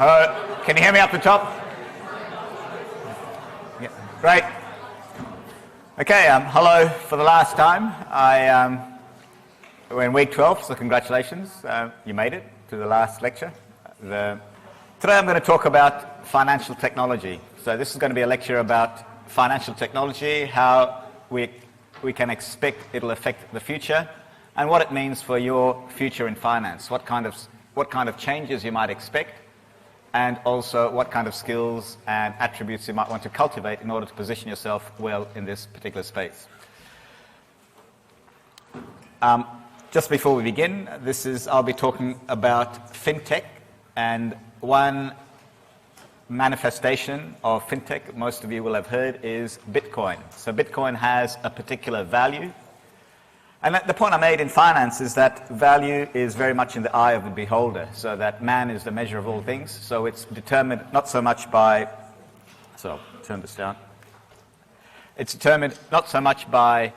Can you hear me up the top? Yeah, great. Okay, hello for the last time. We're in week 12, so congratulations. You made it to the last lecture. Today I'm going to talk about financial technology. So this is going to be a lecture about financial technology, how we can expect it'll affect the future, and what it means for your future in finance, what kind of changes you might expect, and also what kind of skills and attributes you might want to cultivate in order to position yourself well in this particular space. Just before we begin, I'll be talking about fintech, and one manifestation of fintech most of you will have heard is Bitcoin. So Bitcoin has a particular value. And the point I made in finance is that value is very much in the eye of the beholder, so that man is the measure of all things. So it's determined not so much by, so I'll turn this down. It's determined not so much by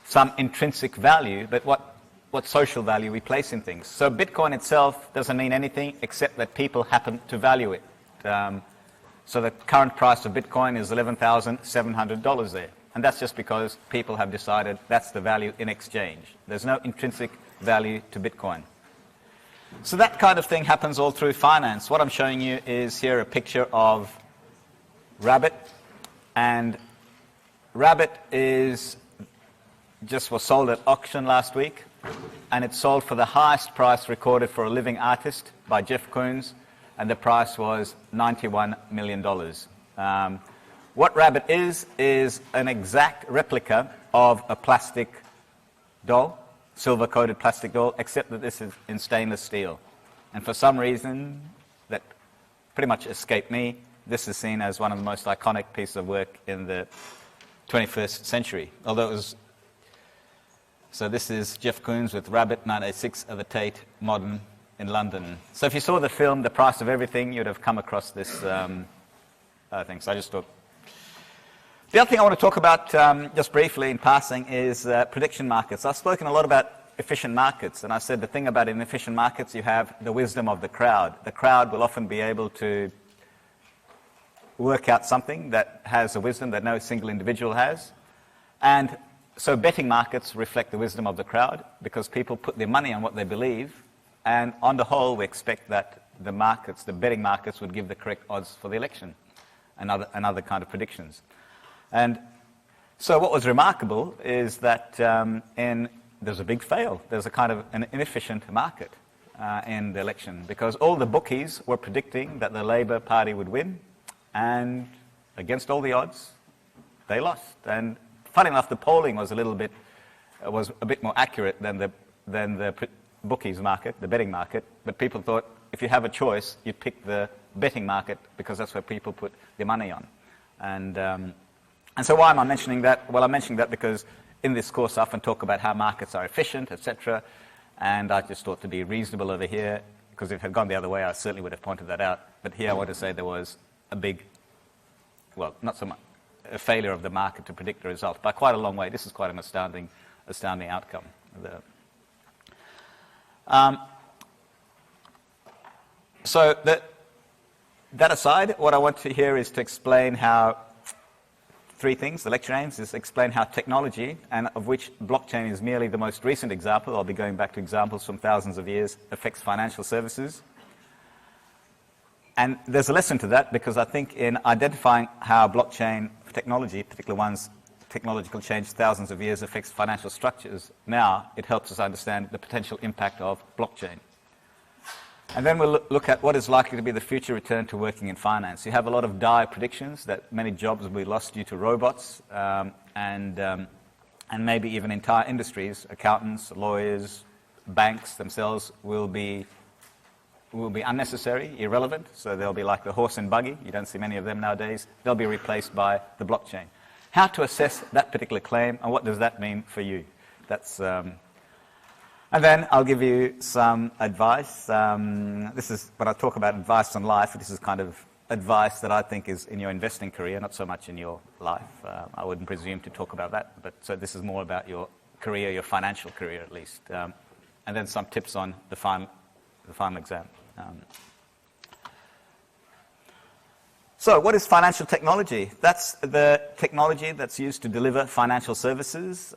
some intrinsic value, but what social value we place in things. So Bitcoin itself doesn't mean anything except that people happen to value it. So the current price of Bitcoin is $11,700 there. And that's just because people have decided that's the value in exchange. There's no intrinsic value to Bitcoin. So that kind of thing happens all through finance. What I'm showing you is here a picture of Rabbit. And Rabbit was sold at auction last week. And it sold for the highest price recorded for a living artist by Jeff Koons. And the price was $91 million. What Rabbit is an exact replica of a plastic doll, silver-coated plastic doll, except that this is in stainless steel. And for some reason that pretty much escaped me, this is seen as one of the most iconic pieces of work in the 21st century. So this is Jeff Koons with Rabbit 1986 at the Tate Modern in London. So if you saw the film, The Price of Everything, you'd have come across this thing. So I just thought. The other thing I want to talk about just briefly in passing is prediction markets. I've spoken a lot about efficient markets, and I said the thing about inefficient markets, you have the wisdom of the crowd. The crowd will often be able to work out something that has a wisdom that no single individual has. And so betting markets reflect the wisdom of the crowd because people put their money on what they believe, and on the whole we expect that the betting markets would give the correct odds for the election and other kind of predictions. And so what was remarkable is that there's a big fail. There's a kind of an inefficient market in the election because all the bookies were predicting that the Labour Party would win, and against all the odds, they lost. And funny enough, the polling was a bit more accurate than the bookies market, the betting market. But people thought if you have a choice, you pick the betting market because that's where people put their money on. And so why am I mentioning that? Well, I'm mentioning that because in this course I often talk about how markets are efficient, etc. And I just thought to be reasonable over here, because if it had gone the other way, I certainly would have pointed that out. But here I want to say there was not so much a failure of the market to predict the result, by quite a long way. This is quite an astounding outcome. So that aside, what I want to hear is to explain how three things. The lecture aims is to explain how technology, and of which blockchain is merely the most recent example, I'll be going back to examples from thousands of years, affects financial services. And there's a lesson to that because I think in identifying how blockchain technology, particularly one's technological change thousands of years, affects financial structures, now it helps us understand the potential impact of blockchain. And then we'll look at what is likely to be the future return to working in finance. You have a lot of dire predictions that many jobs will be lost due to robots, and maybe even entire industries, accountants, lawyers, banks themselves will be unnecessary, irrelevant. So they'll be like the horse and buggy. You don't see many of them nowadays. They'll be replaced by the blockchain. How to assess that particular claim, and what does that mean for you? And then I'll give you some advice. This is, when I talk about advice on life, this is kind of advice that I think is in your investing career, not so much in your life. I wouldn't presume to talk about that, but so this is more about your career, your financial career at least. And then some tips on the final exam. So what is financial technology? That's the technology that's used to deliver financial services.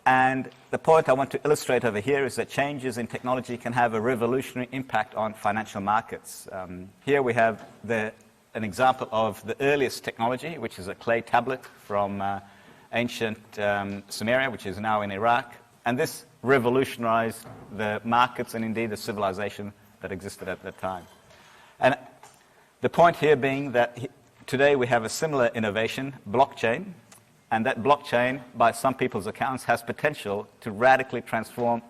And the point I want to illustrate over here is that changes in technology can have a revolutionary impact on financial markets. Here we have an example of the earliest technology, which is a clay tablet from ancient Sumeria, which is now in Iraq. And this revolutionized the markets and indeed the civilization that existed at that time. And the point here being that today we have a similar innovation, blockchain, and that blockchain, by some people's accounts, has potential to radically transform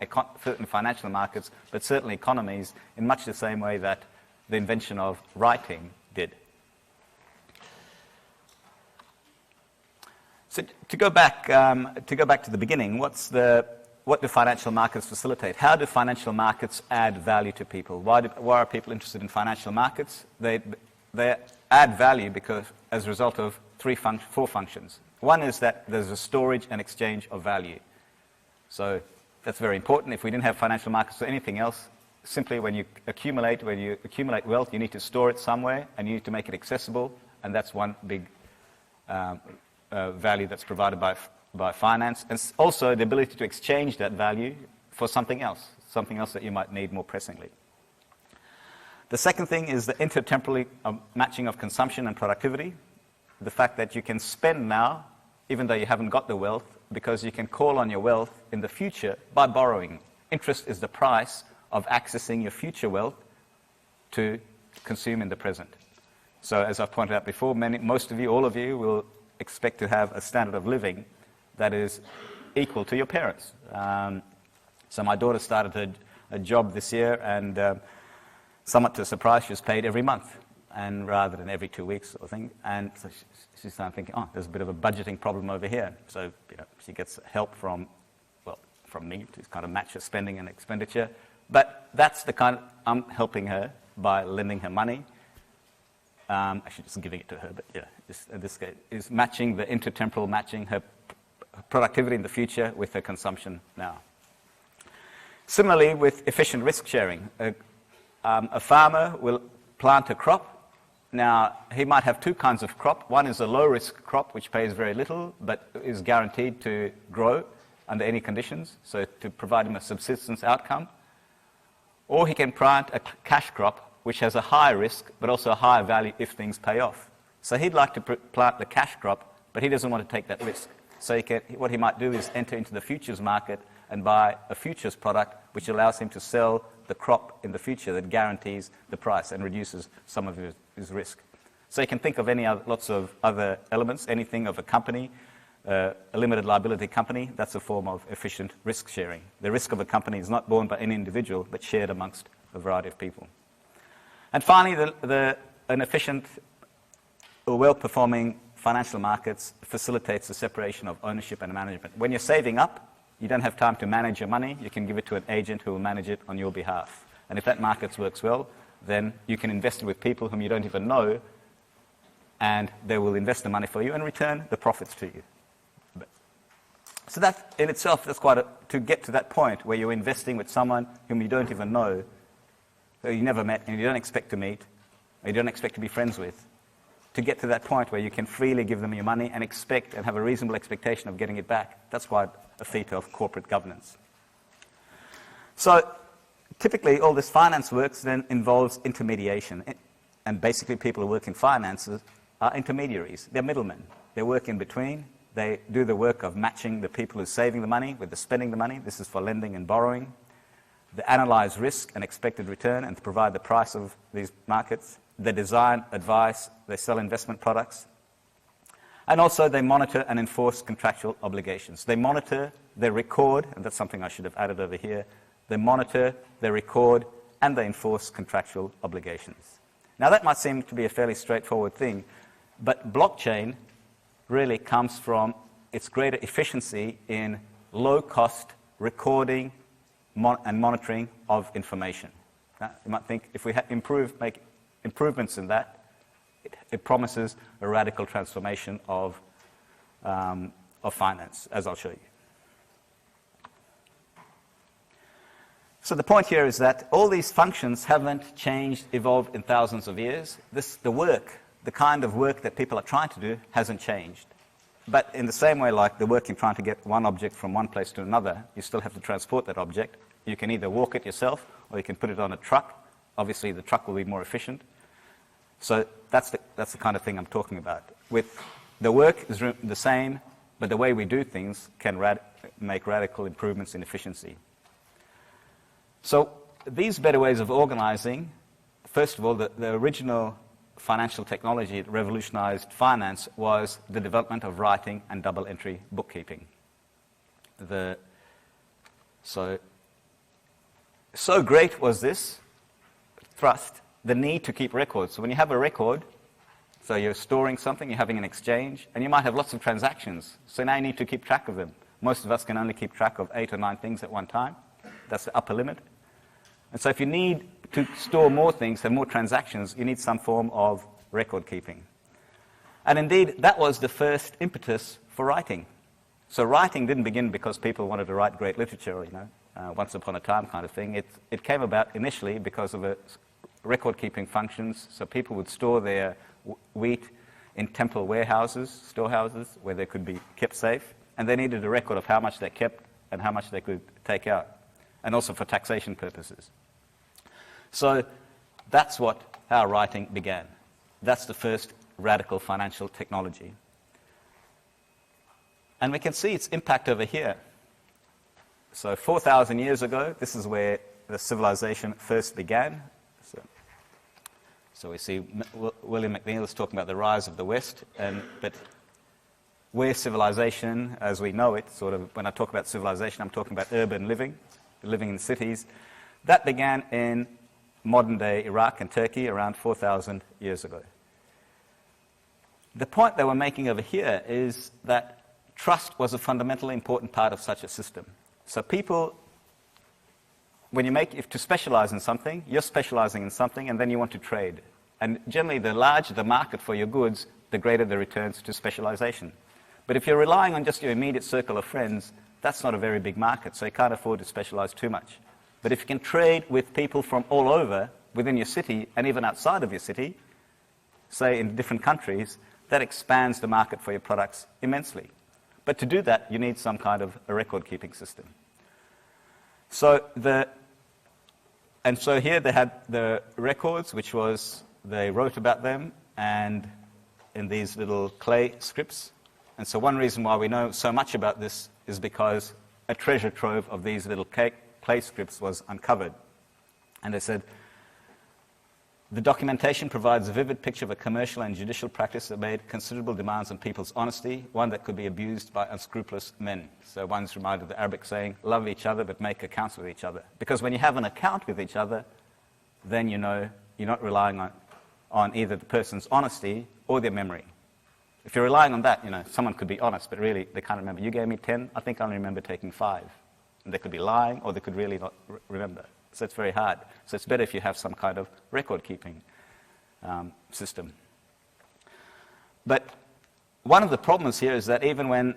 certain financial markets, but certainly economies, in much the same way that the invention of writing did. So to go back to the beginning, what do financial markets facilitate? How do financial markets add value to people? Why are people interested in financial markets? They add value because as a result of four functions. One is that there's a storage and exchange of value. So that's very important. If we didn't have financial markets or anything else, simply when you accumulate wealth, you need to store it somewhere and you need to make it accessible, and that's one big value that's provided by finance, and also the ability to exchange that value for something else that you might need more pressingly. The second thing is the intertemporally matching of consumption and productivity. The fact that you can spend now, even though you haven't got the wealth, because you can call on your wealth in the future by borrowing. Interest is the price of accessing your future wealth to consume in the present. So as I've pointed out before, most of you, all of you, will expect to have a standard of living that is equal to your parents. So my daughter started a job this year, and somewhat to a surprise, she was paid every month, and rather than every 2 weeks sort of thing. And so she started thinking, there's a bit of a budgeting problem over here. So she gets help from me to kind of match her spending and expenditure. But that's the kind I'm helping her by lending her money. Actually, just giving it to her, but in this case, is matching the intertemporal matching her productivity in the future with her consumption now. Similarly, with efficient risk sharing, a farmer will plant a crop. Now, he might have two kinds of crop. One is a low-risk crop, which pays very little, but is guaranteed to grow under any conditions, so to provide him a subsistence outcome. Or he can plant a cash crop, which has a high risk, but also a higher value if things pay off. So he'd like to plant the cash crop, but he doesn't want to take that risk. So what he might do is enter into the futures market and buy a futures product, which allows him to sell the crop in the future that guarantees the price and reduces some of his risk. So you can think of lots of other elements, anything of a company, a limited liability company, that's a form of efficient risk sharing. The risk of a company is not borne by any individual, but shared amongst a variety of people. And finally, an efficient or well-performing financial markets facilitates the separation of ownership and management. When you're saving up, you don't have time to manage your money. You can give it to an agent who will manage it on your behalf. And if that market works well, then you can invest it with people whom you don't even know, and they will invest the money for you and return the profits to you. So that in itself, that's to get to that point where you're investing with someone whom you don't even know, who you never met and you don't expect to meet, or you don't expect to be friends with, to get to that point where you can freely give them your money and expect and have a reasonable expectation of getting it back. That's quite a feat of corporate governance. So typically all this finance works then involves intermediation. And basically people who work in finances are intermediaries. They're middlemen. They work in between. They do the work of matching the people who are saving the money with the spending the money. This is for lending and borrowing. They analyze risk and expected return and to provide the price of these markets. They design, advise, they sell investment products. And also they monitor and enforce contractual obligations. They monitor, they record, and that's something I should have added over here. They monitor, they record, and they enforce contractual obligations. Now that might seem to be a fairly straightforward thing, but blockchain really comes from its greater efficiency in low-cost recording and monitoring of information. Now, you might think if we make improvements in that, it promises a radical transformation of finance, as I'll show you. So the point here is that all these functions haven't changed, evolved in thousands of years. The work the kind of work that people are trying to do hasn't changed. But in the same way, like the work in trying to get one object from one place to another, you still have to transport that object. You can either walk it yourself, or you can put it on a truck. Obviously, the truck will be more efficient. So that's the kind of thing I'm talking about. With the work is the same, but the way we do things can make radical improvements in efficiency. So these better ways of organizing, first of all, the original financial technology that revolutionized finance was the development of writing and double-entry bookkeeping. So great was this thrust, the need to keep records. So when you have a record, so you're storing something, you're having an exchange, and you might have lots of transactions. So now you need to keep track of them. Most of us can only keep track of 8 or 9 things at one time. That's the upper limit. And so if you need to store more things, have more transactions, you need some form of record keeping. And indeed, that was the first impetus for writing. So writing didn't begin because people wanted to write great literature, once upon a time kind of thing. It came about initially because of record-keeping functions. So people would store their wheat in temple warehouses, storehouses, where they could be kept safe. And they needed a record of how much they kept and how much they could take out, and also for taxation purposes. So that's how writing began. That's the first radical financial technology. And we can see its impact over here. So 4,000 years ago, this is where the civilization first began. So we see William McNeill is talking about the rise of the West, but where civilization, as we know it, when I talk about civilization, I'm talking about urban living in cities, that began in modern-day Iraq and Turkey around 4,000 years ago. The point that we're making over here is that trust was a fundamentally important part of such a system. So people, to specialize in something, you're specializing in something, and then you want to trade. And generally, the larger the market for your goods, the greater the returns to specialization. But if you're relying on just your immediate circle of friends, that's not a very big market, so you can't afford to specialize too much. But if you can trade with people from all over within your city and even outside of your city, say in different countries, that expands the market for your products immensely. But to do that, you need some kind of a record-keeping system. So here they had the records, which was, they wrote about them, and in these little clay scripts. And so one reason why we know so much about this is because a treasure trove of these little clay scripts was uncovered. And they said, the documentation provides a vivid picture of a commercial and judicial practice that made considerable demands on people's honesty, one that could be abused by unscrupulous men. So one's reminded of the Arabic saying, love each other but make accounts with each other. Because when you have an account with each other, then you know you're not relying on either the person's honesty or their memory. If you're relying on that, someone could be honest, but really they can't remember. You gave me 10, I think I only remember taking 5. And they could be lying, or they could really not remember. So it's very hard. So it's better if you have some kind of record-keeping system. But one of the problems here is that even when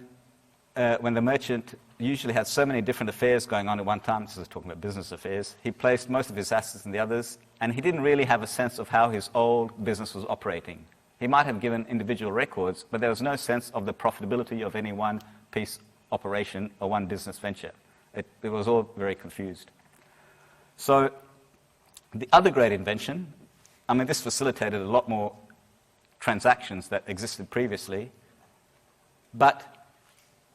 the merchant usually had so many different affairs going on at one time, this is talking about business affairs, he placed most of his assets in the others, and he didn't really have a sense of how his old business was operating. He might have given individual records, but there was no sense of the profitability of any one piece operation or one business venture. It was all very confused. So the other great invention, this facilitated a lot more transactions that existed previously, but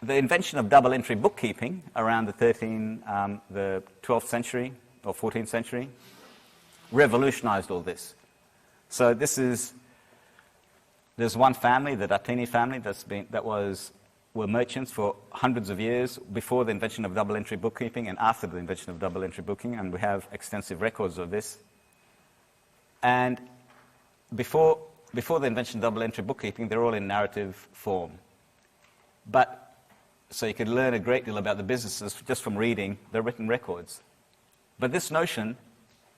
the invention of double-entry bookkeeping around the 12th century or 14th century revolutionized all this. So there's one family, the Datini family, were merchants for hundreds of years before the invention of double-entry bookkeeping and after the invention of double-entry bookkeeping, and we have extensive records of this. And before the invention of double-entry bookkeeping, they're all in narrative form. So you could learn a great deal about the businesses just from reading the written records. But this notion,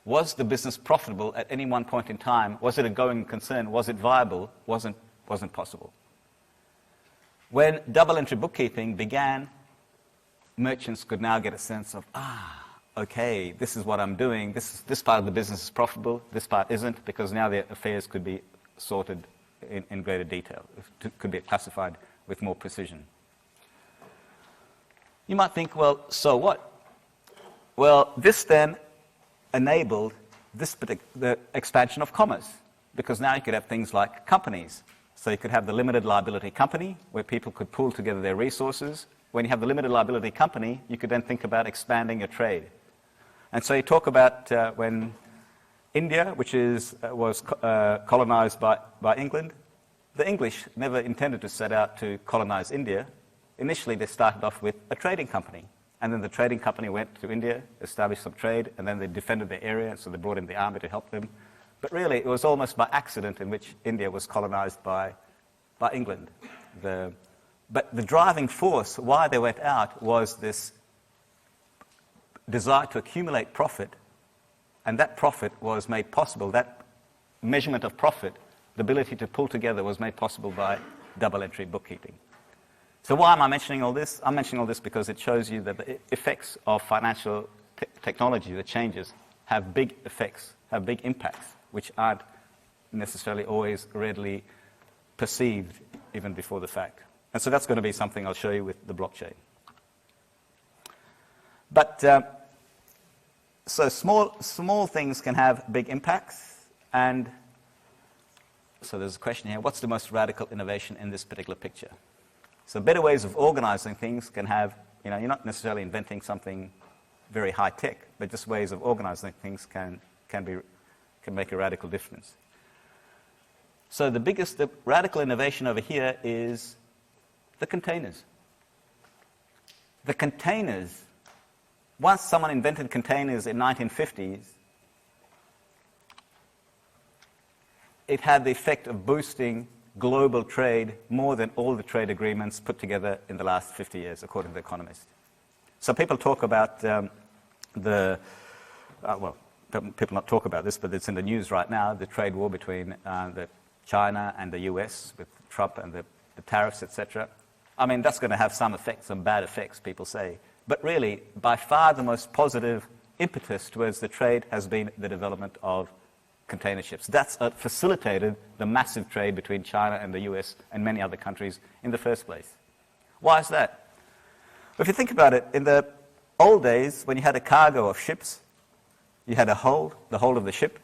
was the business profitable at any one point in time? Was it a going concern? Was it viable? Wasn't possible. When double-entry bookkeeping began, merchants could now get a sense of, okay, this is what I'm doing. This part of the business is profitable. This part isn't, because now their affairs could be sorted in greater detail. It could be classified with more precision. You might think, well, so what? Well, this then enabled the expansion of commerce, because now you could have things like companies. So you could have the limited liability company, where people could pool together their resources. When you have the limited liability company, you could then think about expanding your trade. And so you talk about when India, which was colonized by England, the English never intended to set out to colonize India. Initially, they started off with a trading company. And then the trading company went to India, established some trade, and then they defended their area, so they brought in the army to help them. But really, it was almost by accident in which India was colonized by England. But the driving force why they went out was this desire to accumulate profit, and that profit was made possible, that measurement of profit, the ability to pull together, was made possible by double-entry bookkeeping. So why am I mentioning all this? I'm mentioning all this because it shows you that the effects of financial technology, the changes, have big effects, have big impacts, which aren't necessarily always readily perceived even before the fact. And so that's going to be something I'll show you with the blockchain. But so small things can have big impacts, and so there's a question here, what's the most radical innovation in this particular picture? So better ways of organizing things can have, you're not necessarily inventing something very high tech, but just ways of organizing things can make a radical difference. So the radical innovation over here is the containers. The containers, once someone invented containers in 1950s, it had the effect of boosting global trade more than all the trade agreements put together in the last 50 years, according to The Economist. So people talk about people not talk about this, but it's in the news right now, the trade war between China and the US with Trump and the tariffs, etc. I mean, that's going to have some effects, some bad effects, people say. But really, by far the most positive impetus towards the trade has been the development of container ships. That's facilitated the massive trade between China and the US and many other countries in the first place. Why is that? If you think about it, in the old days, when you had a cargo of ships, you had the hold of the ship,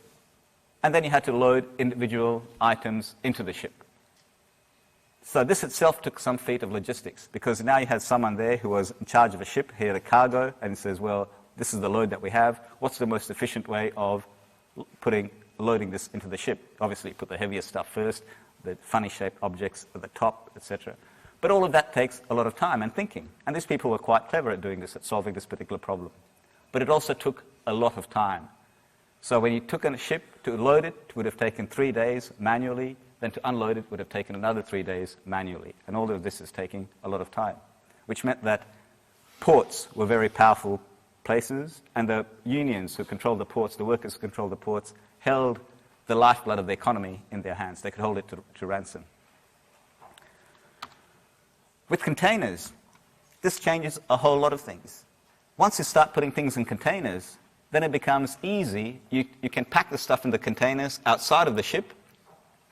and then you had to load individual items into the ship. So this itself took some feat of logistics, because now you had someone there who was in charge of a ship, he had a cargo, and he says, well, this is the load that we have. What's the most efficient way of loading this into the ship? Obviously, you put the heavier stuff first, the funny-shaped objects at the top, etc. But all of that takes a lot of time and thinking. And these people were quite clever at doing this, at solving this particular problem. But it also took a lot of time. So when you took a ship to load it, it would have taken 3 days manually. Then to unload it would have taken another 3 days manually. And all of this is taking a lot of time, which meant that ports were very powerful places, and the unions who controlled the ports, the workers who controlled the ports, held the lifeblood of the economy in their hands. They could hold it to ransom. With containers, this changes a whole lot of things. Once you start putting things in containers, then it becomes easy. You can pack the stuff in the containers outside of the ship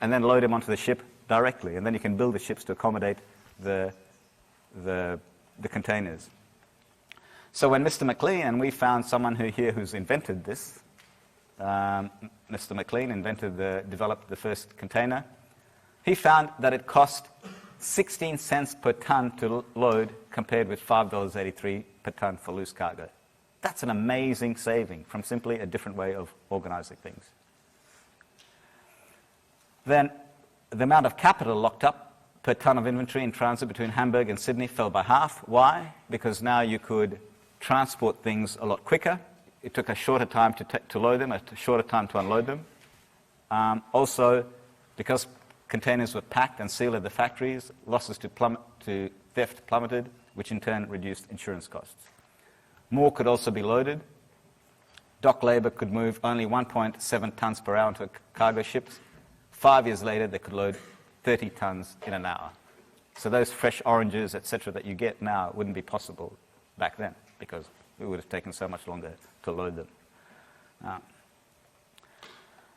and then load them onto the ship directly. And then you can build the ships to accommodate the containers. So when Mr. McLean, and we found someone who's invented this, Mr. McLean developed the first container. He found that it cost 16 cents per ton to load, compared with $5.83 per ton for loose cargo. That's an amazing saving from simply a different way of organizing things. Then the amount of capital locked up per ton of inventory in transit between Hamburg and Sydney fell by half. Why? Because now you could transport things a lot quicker. It took a shorter time to load them, a shorter time to unload them. Also, because containers were packed and sealed at the factories, losses to theft plummeted, which in turn reduced insurance costs. More could also be loaded. Dock labor could move only 1.7 tons per hour into cargo ships. 5 years later, they could load 30 tons in an hour. So those fresh oranges, etc., that you get now wouldn't be possible back then, because it would have taken so much longer to load them.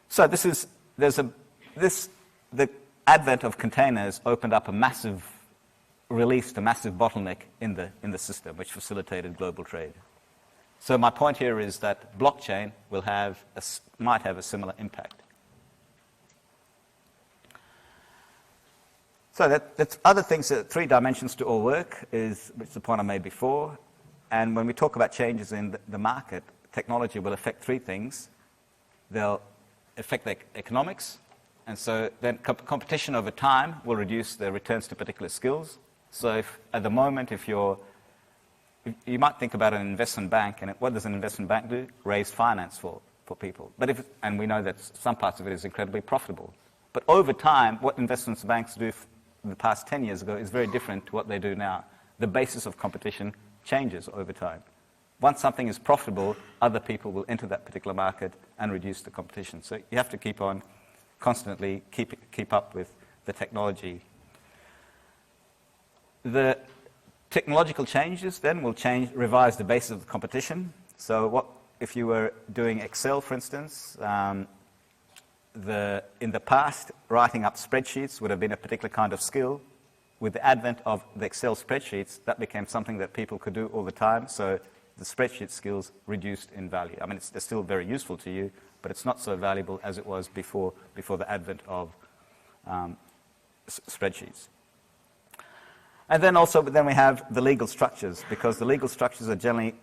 So the advent of containers opened up released a massive bottleneck in the system, which facilitated global trade. So my point here is that blockchain might have a similar impact. So that's other things, three dimensions to all work, which is the point I made before. And when we talk about changes in the market, technology will affect three things. They'll affect the economics, and so then competition over time will reduce the returns to particular skills. So at the moment, you might think about an investment bank, and what does an investment bank do? Raise finance for people. And we know that some parts of it is incredibly profitable. But over time, what investment banks do in the past 10 years ago is very different to what they do now. The basis of competition changes over time. Once something is profitable, other people will enter that particular market and reduce the competition. So you have to keep on constantly keep up with the technology. The technological changes then will revise the basis of the competition. So if you were doing Excel, for instance, in the past, writing up spreadsheets would have been a particular kind of skill. With the advent of the Excel spreadsheets, that became something that people could do all the time. So the spreadsheet skills reduced in value. I mean, they're still very useful to you, but it's not so valuable as it was before the advent of spreadsheets. And then we have the legal structures, because the legal structures are generally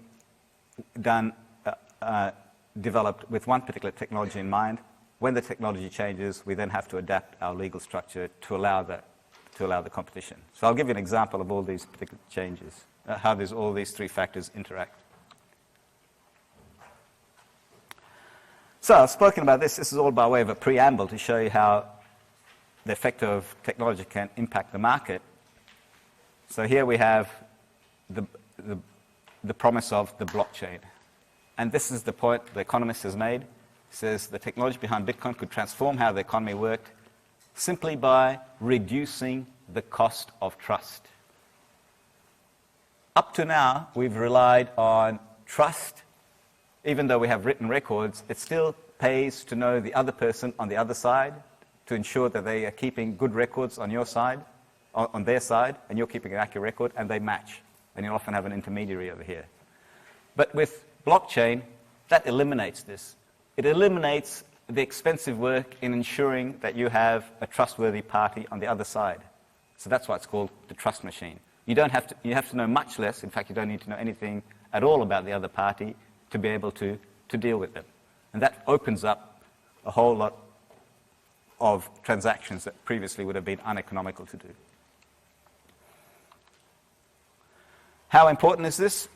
developed with one particular technology in mind. When the technology changes, we then have to adapt our legal structure to allow the competition. So I'll give you an example of all these particular changes, how all these three factors interact. So I've spoken about this. This is all by way of a preamble to show you how the effect of technology can impact the market. So here we have the promise of the blockchain. And this is the point the economist has made. He says the technology behind Bitcoin could transform how the economy worked simply by reducing the cost of trust. Up to now, we've relied on trust. Even though we have written records, it still pays to know the other person on the other side to ensure that they are keeping good records on your side, on their side, and you're keeping an accurate record, and they match. And you often have an intermediary over here. But with blockchain, that eliminates this. It eliminates the expensive work in ensuring that you have a trustworthy party on the other side. So that's why it's called the trust machine. You have to know much less. In fact, you don't need to know anything at all about the other party to be able to deal with them. And that opens up a whole lot of transactions that previously would have been uneconomical to do. How important is this?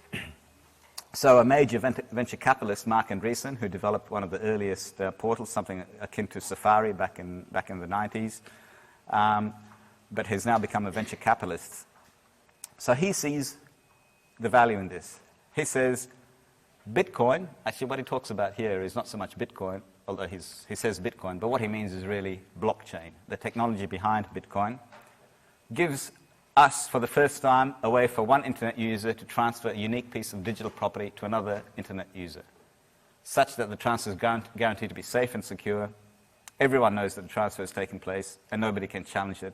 So a major venture capitalist, Marc Andreessen, who developed one of the earliest portals, something akin to Safari back in the 90s, but has now become a venture capitalist. So he sees the value in this. He says Bitcoin, actually what he talks about here is not so much Bitcoin, although he says Bitcoin, but what he means is really blockchain. The technology behind Bitcoin gives us, for the first time, a way for one internet user to transfer a unique piece of digital property to another internet user, such that the transfer is guaranteed to be safe and secure. Everyone knows that the transfer has taken place, and nobody can challenge the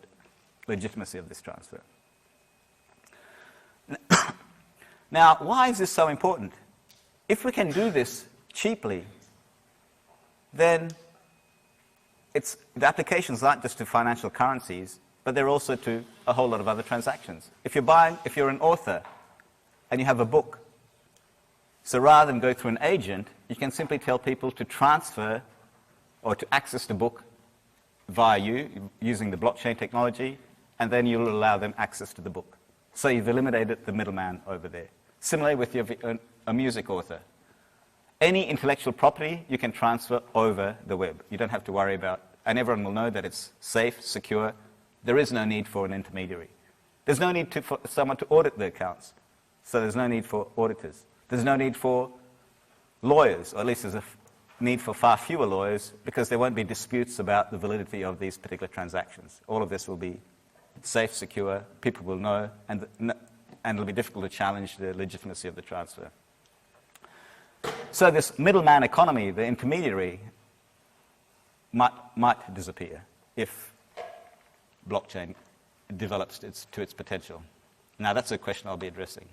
legitimacy of this transfer. Now, why is this so important? If we can do this cheaply, then the applications aren't just to financial currencies, but they're also to a whole lot of other transactions. If you're an author and you have a book, so rather than go through an agent, you can simply tell people to transfer or to access the book via you using the blockchain technology, and then you'll allow them access to the book. So you've eliminated the middleman over there. Similarly with a music author. Any intellectual property you can transfer over the web. You don't have to worry about, and everyone will know that it's safe, secure. There is no need for an intermediary. There's no need for someone to audit the accounts. So there's no need for auditors. There's no need for lawyers, or at least there's a need for far fewer lawyers, because there won't be disputes about the validity of these particular transactions. All of this will be safe, secure, people will know, and it'll be difficult to challenge the legitimacy of the transfer. So this middleman economy, the intermediary, might disappear if blockchain develops to its potential. Now, that's a question I'll be addressing.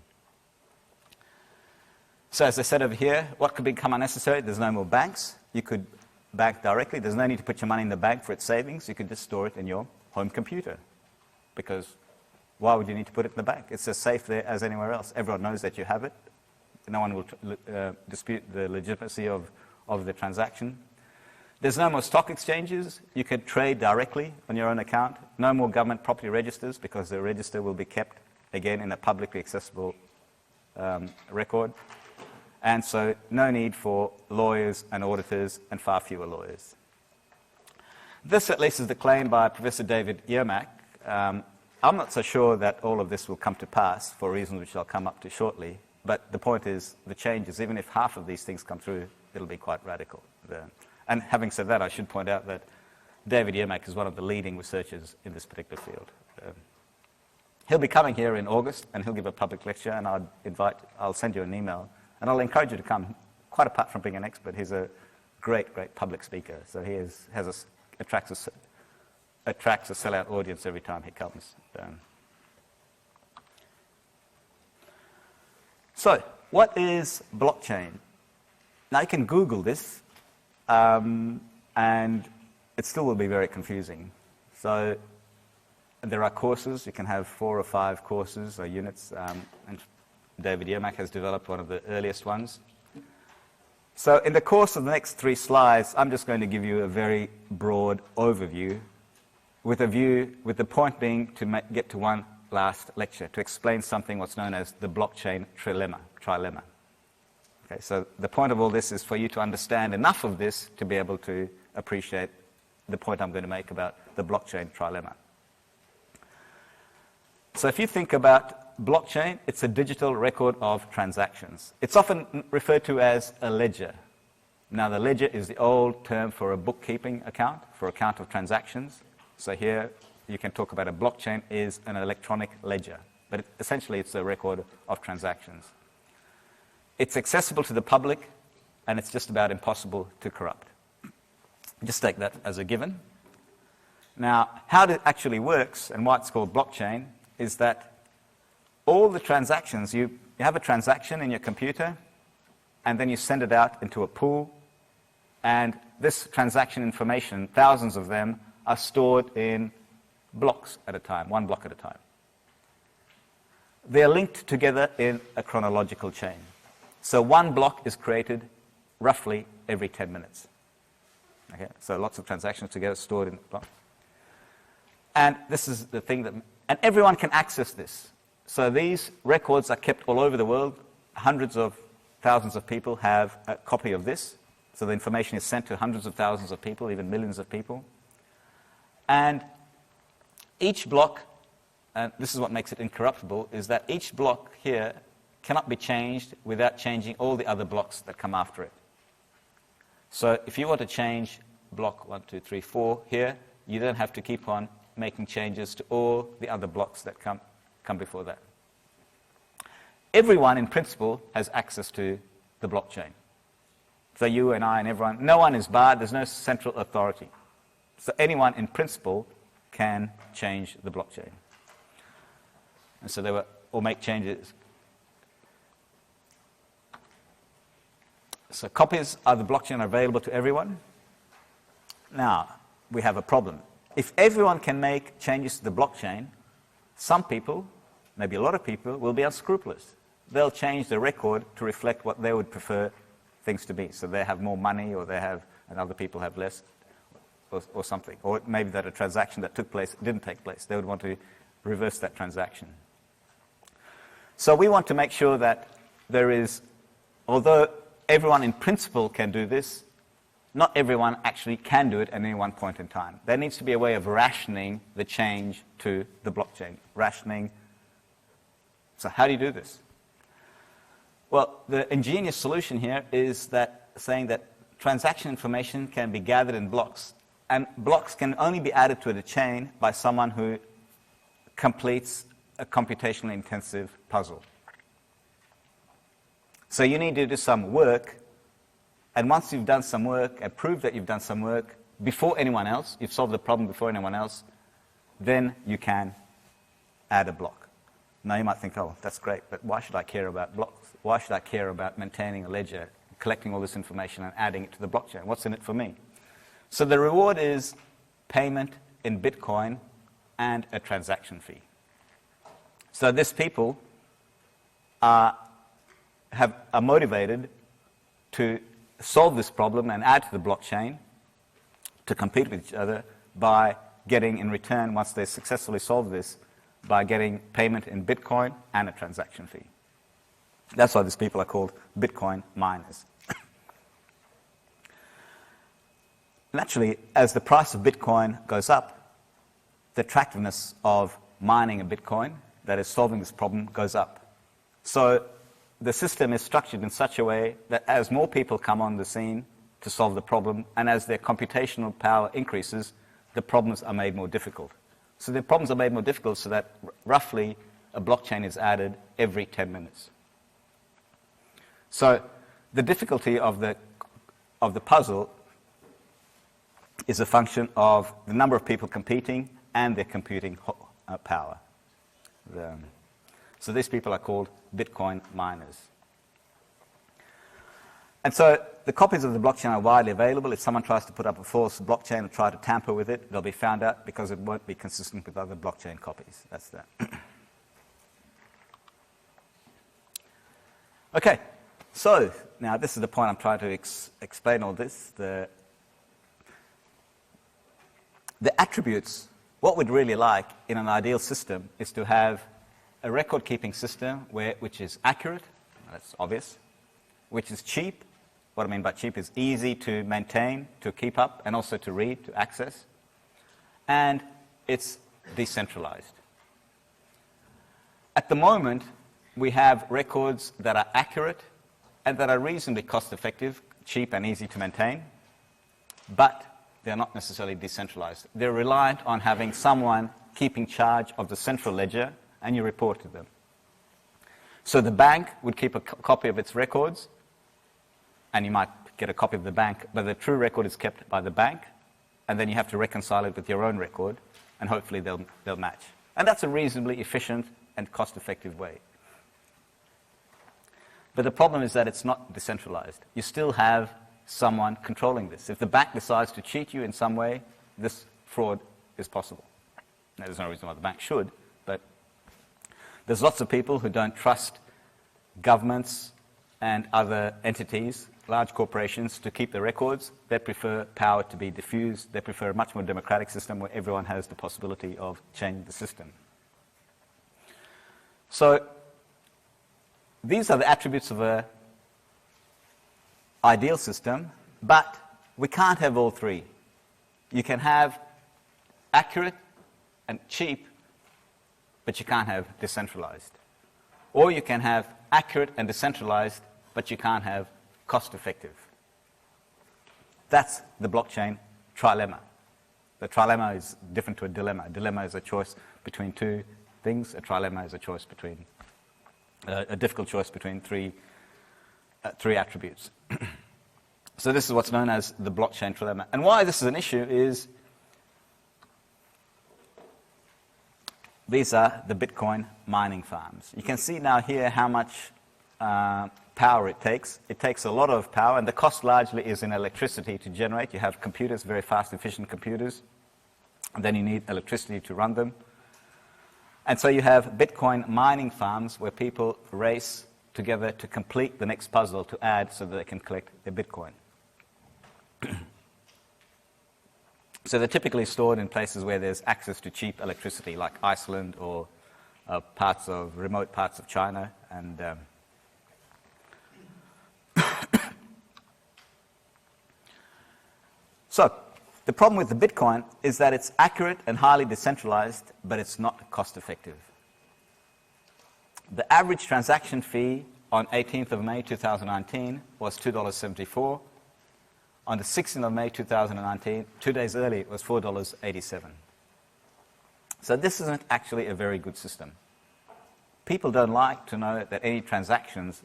So as I said over here, what could become unnecessary? There's no more banks. You could bank directly. There's no need to put your money in the bank for its savings. You could just store it in your home computer, because why would you need to put it in the bank? It's as safe there as anywhere else. Everyone knows that you have it. No one will dispute the legitimacy of the transaction. There's no more stock exchanges. You could trade directly on your own account. No more government property registers, because the register will be kept, again, in a publicly accessible record. And so no need for lawyers and auditors, and far fewer lawyers. This, at least, is the claim by Professor David Yermak. I'm not so sure that all of this will come to pass, for reasons which I'll come up to shortly. But the point is, the changes, even if half of these things come through, it'll be quite radical. And having said that, I should point out that David Yermak is one of the leading researchers in this particular field. He'll be coming here in August, and he'll give a public lecture, and I'll send you an email. And I'll encourage you to come. Quite apart from being an expert, he's a great, great public speaker. So he attracts a sellout audience every time he comes. So, what is blockchain? Now, you can Google this, and it still will be very confusing. So, there are courses. You can have 4 or 5 courses or units, and David Yermak has developed one of the earliest ones. So in the course of the next 3 slides, I'm just going to give you a very broad overview with the point being to get to one last lecture, to explain something what's known as the blockchain trilemma. Okay, so the point of all this is for you to understand enough of this to be able to appreciate the point I'm going to make about the blockchain trilemma. So if you think about blockchain, it's a digital record of transactions. It's often referred to as a ledger. Now, the ledger is the old term for a bookkeeping account, for account of transactions. So here you can talk about a blockchain is an electronic ledger, but essentially it's a record of transactions. It's accessible to the public, and it's just about impossible to corrupt. Just take that as a given. Now, how it actually works and why it's called blockchain is that all the transactions, you have a transaction in your computer, and then you send it out into a pool, and this transaction information, thousands of them, are stored in blocks at a time, 1 block at a time. They are linked together in a chronological chain. So 1 block is created roughly every 10 minutes. Okay? So lots of transactions together stored in a block. And this is the thing and everyone can access this. So these records are kept all over the world. Hundreds of thousands of people have a copy of this. So the information is sent to hundreds of thousands of people, even millions of people. And each block, and this is what makes it incorruptible, is that each block here cannot be changed without changing all the other blocks that come after it. So if you want to change block 1, 2, 3, 4 here, you then have to keep on making changes to all the other blocks that come before that. Everyone, in principle, has access to the blockchain. So you and I and everyone, no one is barred, there's no central authority. So anyone, in principle, can change the blockchain. And so they will make changes. So copies of the blockchain are available to everyone. Now, we have a problem. If everyone can make changes to the blockchain, some people, maybe a lot of people, will be unscrupulous. They'll change the record to reflect what they would prefer things to be. So they have more money, or and other people have less, or something. Or maybe that a transaction that took place didn't take place. They would want to reverse that transaction. So we want to make sure that there is, although everyone in principle can do this, not everyone actually can do it at any one point in time. There needs to be a way of rationing the change to the blockchain. Rationing. So how do you do this? Well, the ingenious solution here is that saying that transaction information can be gathered in blocks, and blocks can only be added to the chain by someone who completes a computationally intensive puzzle. So you need to do some work, and once you've done some work and proved that you've done some work before anyone else, you've solved the problem before anyone else, then you can add a block. Now you might think, oh, that's great, but why should I care about blocks? Why should I care about maintaining a ledger, collecting all this information and adding it to the blockchain? What's in it for me? So the reward is payment in Bitcoin and a transaction fee. So these people are motivated to solve this problem and add to the blockchain to compete with each other by getting in return, once they successfully solve this, by getting payment in Bitcoin and a transaction fee. That's why these people are called Bitcoin miners. Naturally, as the price of Bitcoin goes up, the attractiveness of mining a Bitcoin, that is solving this problem, goes up. So the system is structured in such a way that as more people come on the scene to solve the problem, and as their computational power increases, the problems are made more difficult. So the problems are made more difficult so that roughly a blockchain is added every 10 minutes. So the difficulty of the puzzle is a function of the number of people competing and their computing power. So these people are called Bitcoin miners. And so the copies of the blockchain are widely available. If someone tries to put up a false blockchain and try to tamper with it, they'll be found out because it won't be consistent with other blockchain copies. That's that. Okay, so now this is the point I'm trying to explain all this. The attributes, what we'd really like in an ideal system is to have a record-keeping system which is accurate, that's obvious, which is cheap. What I mean by cheap is easy to maintain, to keep up, and also to read, to access. And it's decentralized. At the moment, we have records that are accurate and that are reasonably cost-effective, cheap and easy to maintain, but they're not necessarily decentralized. They're reliant on having someone keeping charge of the central ledger, and you report to them. So the bank would keep a copy of its records, and you might get a copy of the bank, but the true record is kept by the bank, and then you have to reconcile it with your own record, and hopefully they'll match. And that's a reasonably efficient and cost-effective way. But the problem is that it's not decentralized. You still have someone controlling this. If the bank decides to cheat you in some way, this fraud is possible. Now, there's no reason why the bank should, but there's lots of people who don't trust governments and other entities, large corporations, to keep the records. They prefer power to be diffused. They prefer a much more democratic system where everyone has the possibility of changing the system. So these are the attributes of an ideal system, but we can't have all three. You can have accurate and cheap, but you can't have decentralized. Or you can have accurate and decentralized, but you can't have cost-effective. That's the blockchain trilemma. The trilemma is different to a dilemma. A dilemma is a choice between two things. A trilemma is a choice between a difficult choice between three attributes. So this is what's known as the blockchain trilemma. And why this is an issue is these are the Bitcoin mining farms. You can see now here how much power it takes. It takes a lot of power, and the cost largely is in electricity to generate. You have computers, very fast, efficient computers, and then you need electricity to run them. And so you have Bitcoin mining farms where people race together to complete the next puzzle to add so that they can collect their Bitcoin. So they're typically stored in places where there's access to cheap electricity, like Iceland or remote parts of China. And so the problem with the Bitcoin is that it's accurate and highly decentralized, but it's not cost-effective. The average transaction fee on 18th of May 2019 was $2.74. On the 16th of May 2019, 2 days early, it was $4.87. So this isn't actually a very good system. People don't like to know that any transactions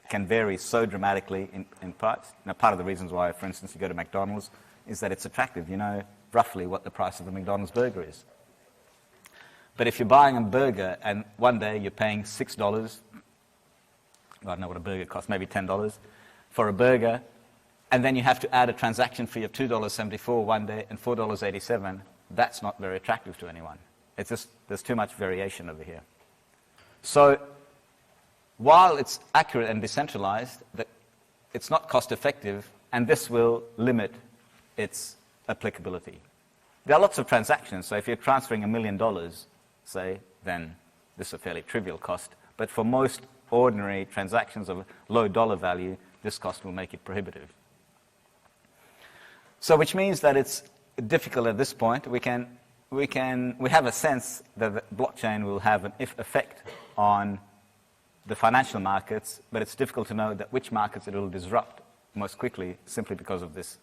can vary so dramatically in price. Now, part of the reasons why, for instance, you go to McDonald's is that it's attractive. You know roughly what the price of the McDonald's burger is. But if you're buying a burger and one day you're paying $6, I don't know what a burger costs, maybe $10 for a burger, and then you have to add a transaction fee of $2.74 one day and $4.87, that's not very attractive to anyone. It's just, there's too much variation over here. So while it's accurate and decentralized, it's not cost effective, and this will limit its applicability. There are lots of transactions, so if you're transferring $1 million, say, then this is a fairly trivial cost. But for most ordinary transactions of low dollar value, this cost will make it prohibitive. So which means that it's difficult at this point. We have a sense that the blockchain will have an effect on the financial markets, but it's difficult to know that which markets it will disrupt most quickly simply because of this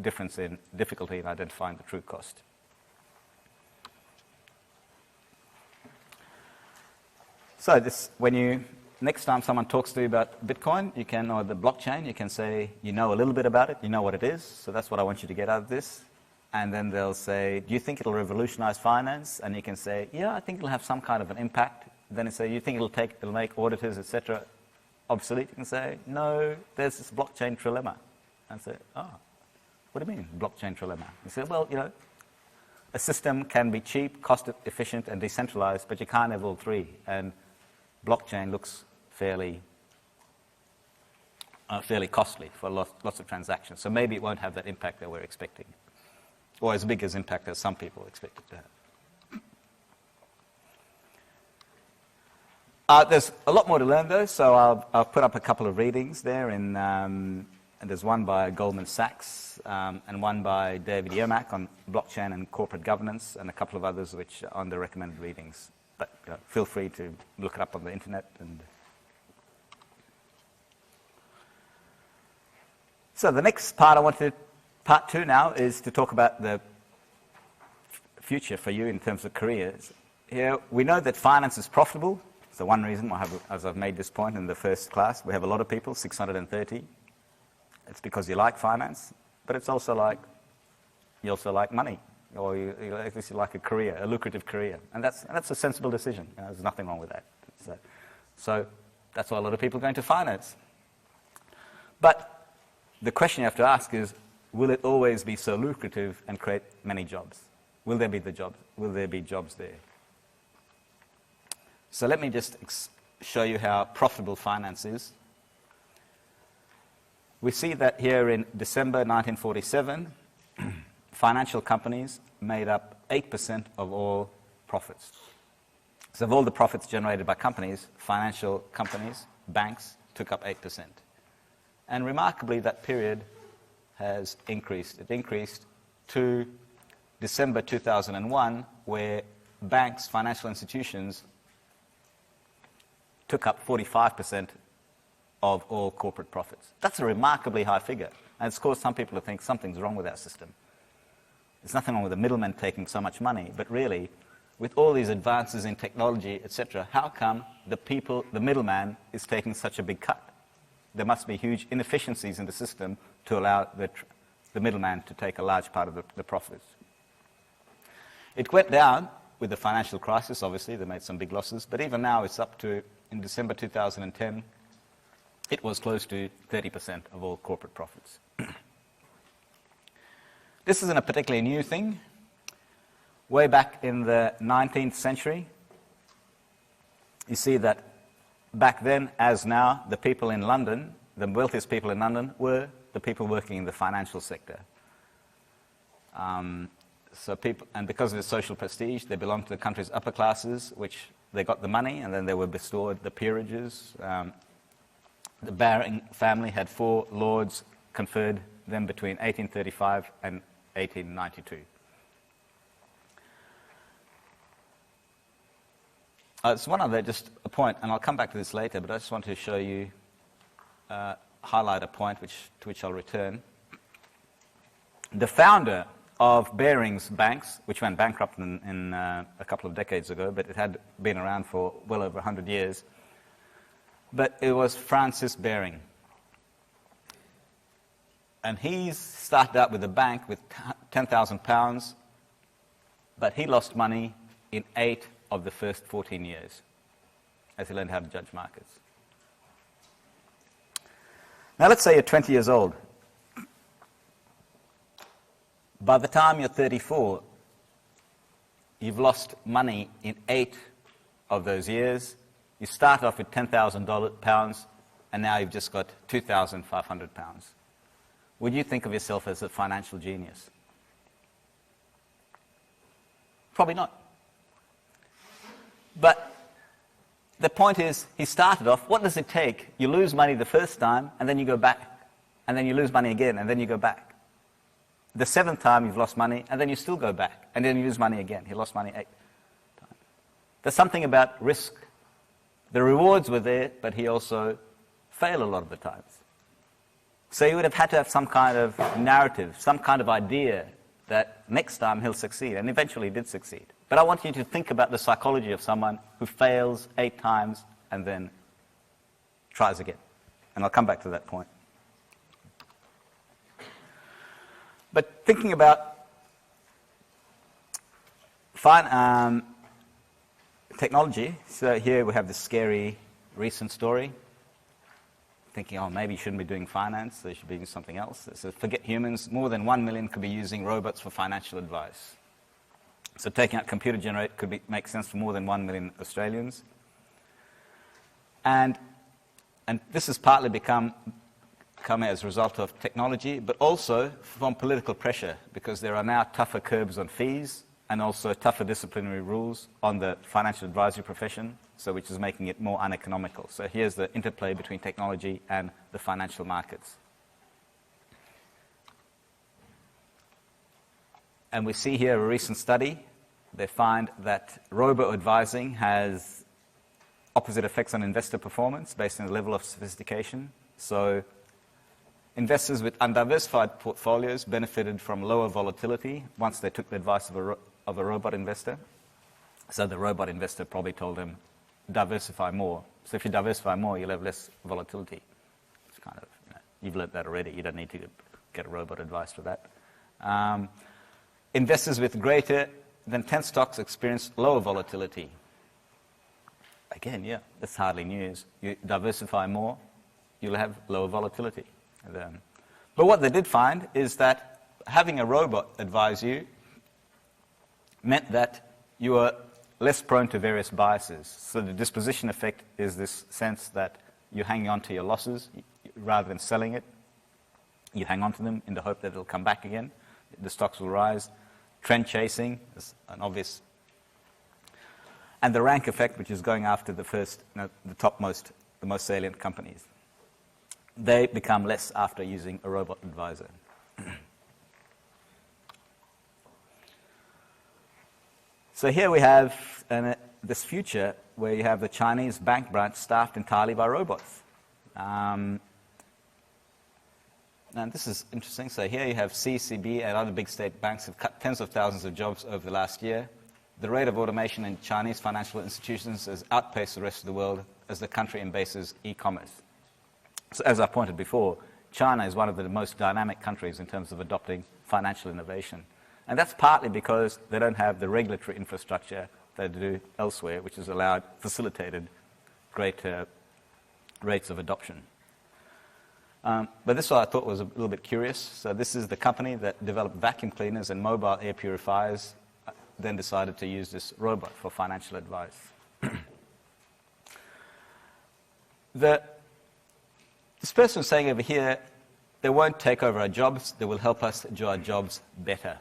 difference in difficulty in identifying the true cost. So this, next time someone talks to you about Bitcoin, or the blockchain, you can say, you know a little bit about it, you know what it is, so that's what I want you to get out of this. And then they'll say, do you think it'll revolutionize finance? And you can say, yeah, I think it'll have some kind of an impact. Then they say, you think it'll make auditors, etc., obsolete? You can say, no, there's this blockchain trilemma. And say, oh, what do you mean, blockchain trilemma? You say, well, a system can be cheap, cost efficient, and decentralized, but you can't have all three. And blockchain looks fairly costly for lots of transactions. So maybe it won't have that impact that we're expecting, or as big as impact as some people expect it to have. There's a lot more to learn, though, so I'll put up a couple of readings there. And there's one by Goldman Sachs and one by David Yermak on blockchain and corporate governance, and a couple of others which are on the recommended readings. But feel free to look it up on the internet. So the next part part two now, is to talk about the future for you in terms of careers. Here, we know that finance is profitable. So one reason, as I've made this point in the first class, we have a lot of people, 630. It's because you like finance, but it's also like, you also like money, or you like a career, a lucrative career. And that's a sensible decision. There's nothing wrong with that. So that's why a lot of people go into finance. But the question you have to ask is, will it always be so lucrative and create many jobs? Will there be jobs there? So let me just show you how profitable finance is. We see that here in December 1947, financial companies made up 8% of all profits. So of all the profits generated by companies, financial companies, banks, took up 8%. And remarkably, that period has increased. It increased to December 2001, where banks, financial institutions, took up 45% of all corporate profits. That's a remarkably high figure. And it's caused some people to think something's wrong with our system. There's nothing wrong with the middlemen taking so much money, but really, with all these advances in technology, etc., how come the middleman is taking such a big cut? There must be huge inefficiencies in the system to allow the middleman to take a large part of the profits. It went down with the financial crisis, obviously. They made some big losses. But even now, it's up to, in December 2010, it was close to 30% of all corporate profits. This isn't a particularly new thing. Way back in the 19th century, you see that back then, as now, the people in London, the wealthiest people in London, were the people working in the financial sector. And because of their social prestige, they belonged to the country's upper classes, which they got the money, and then they were bestowed the peerages. The Baring family had 4 lords conferred them between 1835 and 1892. It's one other, just a point, and I'll come back to this later, but I just want to show you, highlight a point to which I'll return. The founder of Baring's banks, which went bankrupt in a couple of decades ago, but it had been around for well over 100 years, but it was Francis Baring. And he started out with a bank with £10,000, but he lost money in 8 of the first 14 years as he learned how to judge markets. Now let's say you're 20 years old. By the time you're 34, you've lost money in 8 of those years. You start off with £10,000, and now you've just got £2,500. Would you think of yourself as a financial genius? Probably not. But the point is, he started off, what does it take? You lose money the first time, and then you go back. And then you lose money again, and then you go back. The 7th time you've lost money, and then you still go back. And then you lose money again. He lost money 8 times. There's something about risk. The rewards were there, but he also failed a lot of the times. So he would have had to have some kind of narrative, some kind of idea that next time he'll succeed, and eventually he did succeed. But I want you to think about the psychology of someone who fails 8 times and then tries again. And I'll come back to that point. But thinking about technology, so here we have this scary recent story, thinking, oh, maybe you shouldn't be doing finance, they should be doing something else. So forget humans, more than 1 million could be using robots for financial advice. So taking out computer generated could make sense for more than 1 million Australians. And this has partly come as a result of technology, but also from political pressure, because there are now tougher curbs on fees and also tougher disciplinary rules on the financial advisory profession, so which is making it more uneconomical. So here's the interplay between technology and the financial markets. And we see here a recent study. They find that robo-advising has opposite effects on investor performance based on the level of sophistication. So investors with undiversified portfolios benefited from lower volatility once they took the advice of a robot investor. So the robot investor probably told them, diversify more. So if you diversify more, you'll have less volatility. It's kind of, you've learned that already. You don't need to get a robot advice for that. Investors with greater than 10 stocks experienced lower volatility. Again, yeah, that's hardly news. You diversify more, you'll have lower volatility. But what they did find is that having a robot advise you meant that you were less prone to various biases. So the disposition effect is this sense that you're hanging on to your losses rather than selling it. You hang on to them in the hope that it'll come back again. The stocks will rise. Trend chasing is an obvious. And the rank effect, which is going after the most salient companies. They become less after using a robot advisor. So here we have this future where you have the Chinese bank branch staffed entirely by robots. And this is interesting. So here you have CCB and other big state banks have cut tens of thousands of jobs over the last year. The rate of automation in Chinese financial institutions has outpaced the rest of the world as the country embraces e-commerce. So as I pointed before, China is one of the most dynamic countries in terms of adopting financial innovation. And that's partly because they don't have the regulatory infrastructure that they do elsewhere, which has facilitated greater rates of adoption. But this one I thought was a little bit curious. So this is the company that developed vacuum cleaners and mobile air purifiers, then decided to use this robot for financial advice. This person is saying over here, they won't take over our jobs, they will help us do our jobs better.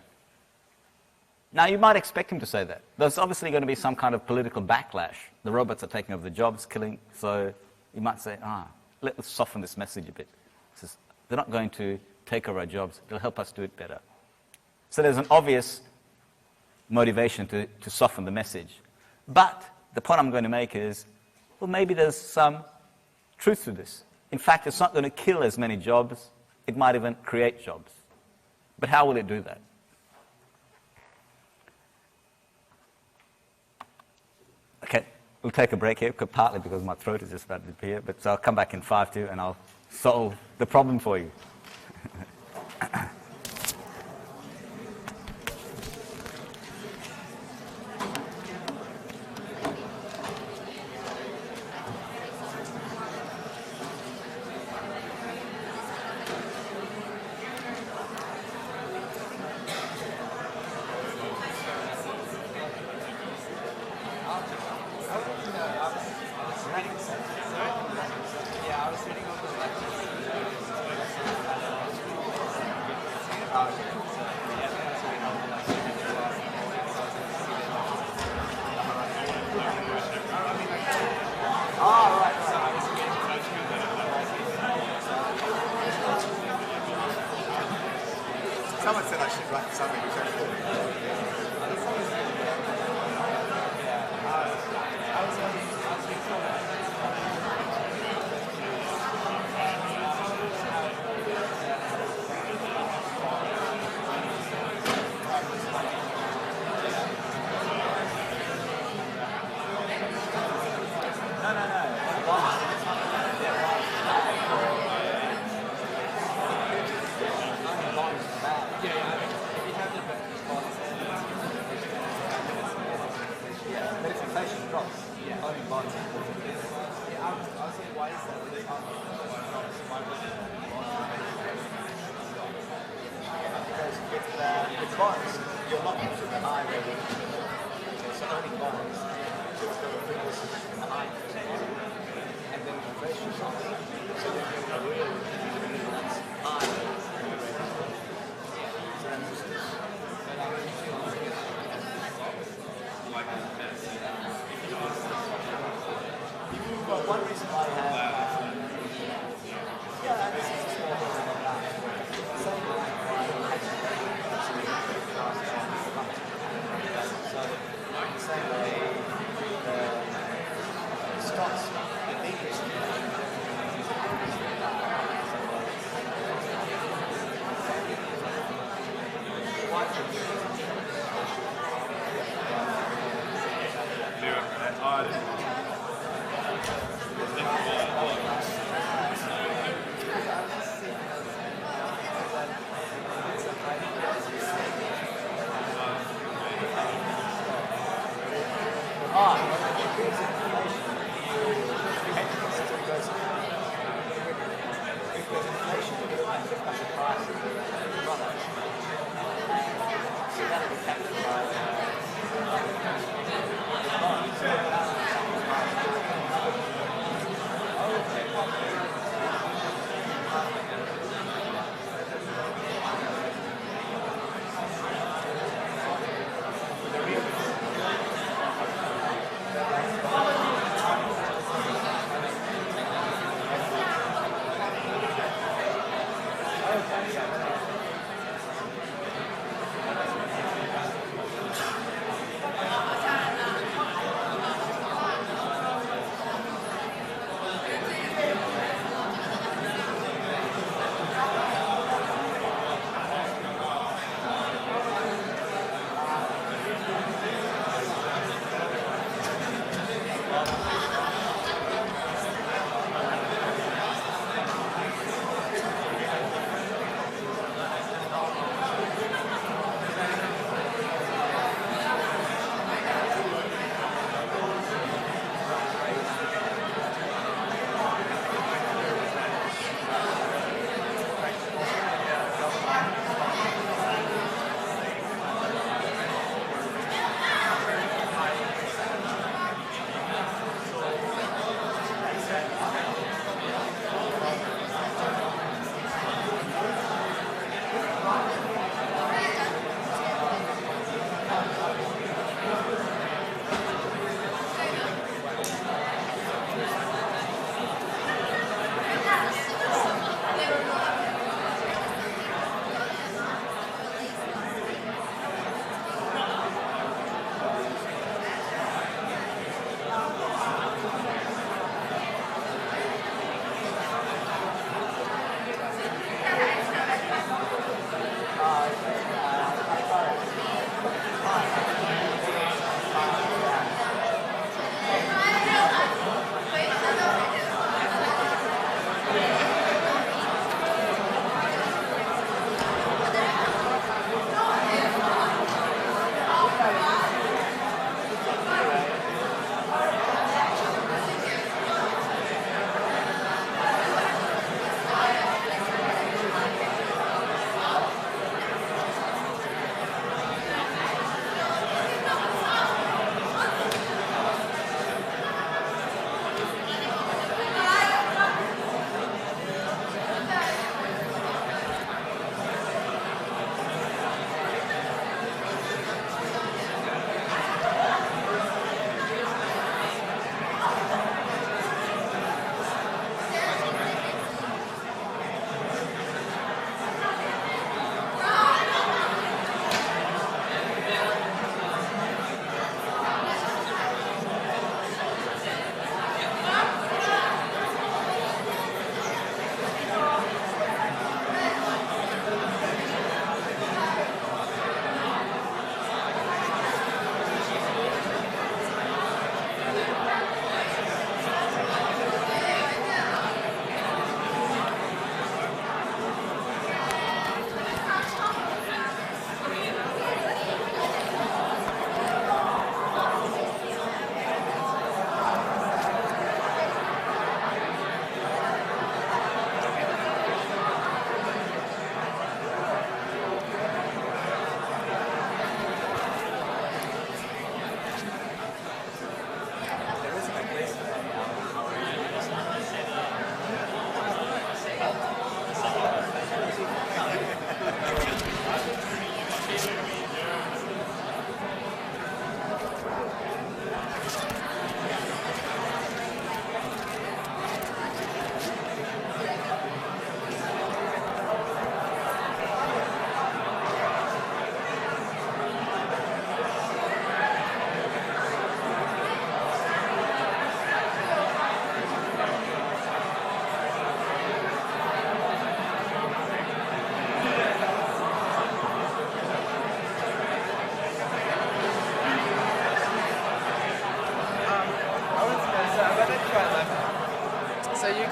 Now, you might expect him to say that. There's obviously going to be some kind of political backlash. The robots are taking over the jobs, killing, so you might say, let's soften this message a bit. Says, they're not going to take over our jobs, they'll help us do it better. So there's an obvious motivation to soften the message. But the point I'm going to make is, well, maybe there's some truth to this. In fact, it's not going to kill as many jobs, it might even create jobs. But how will it do that? Okay, we'll take a break here, partly because my throat is just about to disappear, but so I'll come back in 5 and I'll solve the problem for you. Someone said I should write something which I thought. It's bonds, you're not into the high level. So only bonds, it's the frequency in the high and then inflation shots. So then you're a real that's high. So then this is well, one reason why I have yeah, this is a small thing like that. Same like so the same way the stocks, the decrease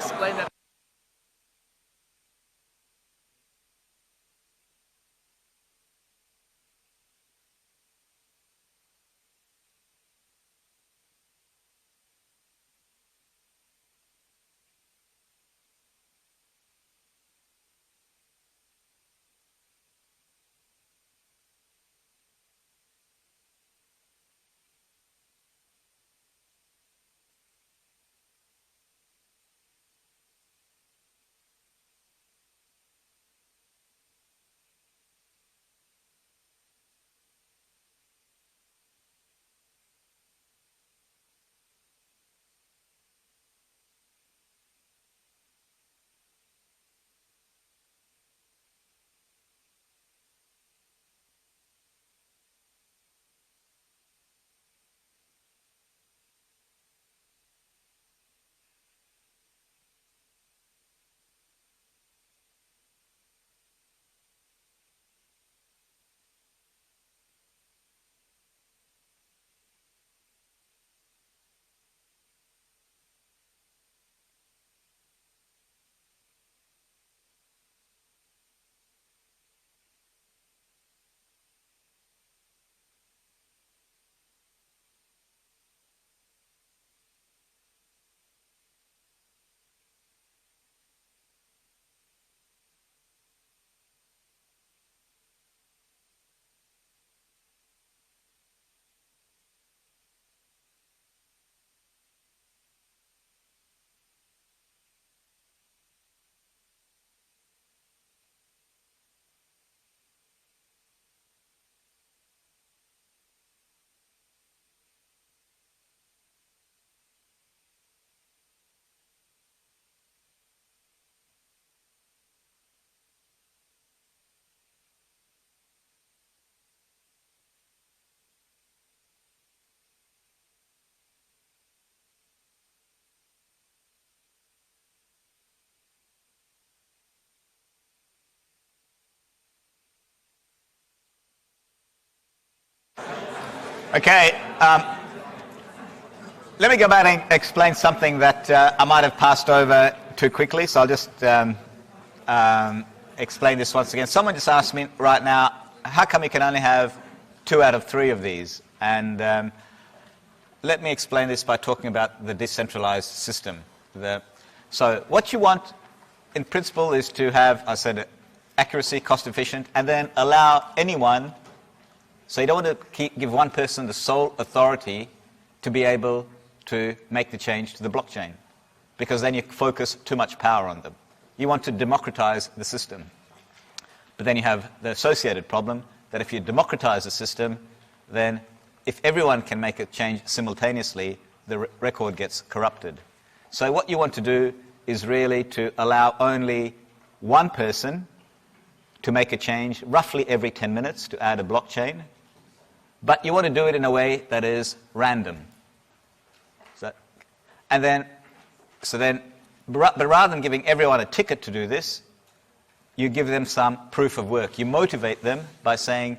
explain that? Okay, let me go back and explain something that I might have passed over too quickly, so I'll just explain this once again. Someone just asked me right now, how come you can only have 2 out of 3 of these? And let me explain this by talking about the decentralized system. So what you want, in principle, is to have, I said, accuracy, cost efficient, and then allow anyone. So you don't want to give one person the sole authority to be able to make the change to the blockchain, because then you focus too much power on them. You want to democratize the system. But then you have the associated problem that if you democratize the system, then if everyone can make a change simultaneously, the record gets corrupted. So what you want to do is really to allow only one person to make a change roughly every 10 minutes to add a blockchain. But you want to do it in a way that is random. But rather than giving everyone a ticket to do this, you give them some proof of work. You motivate them by saying,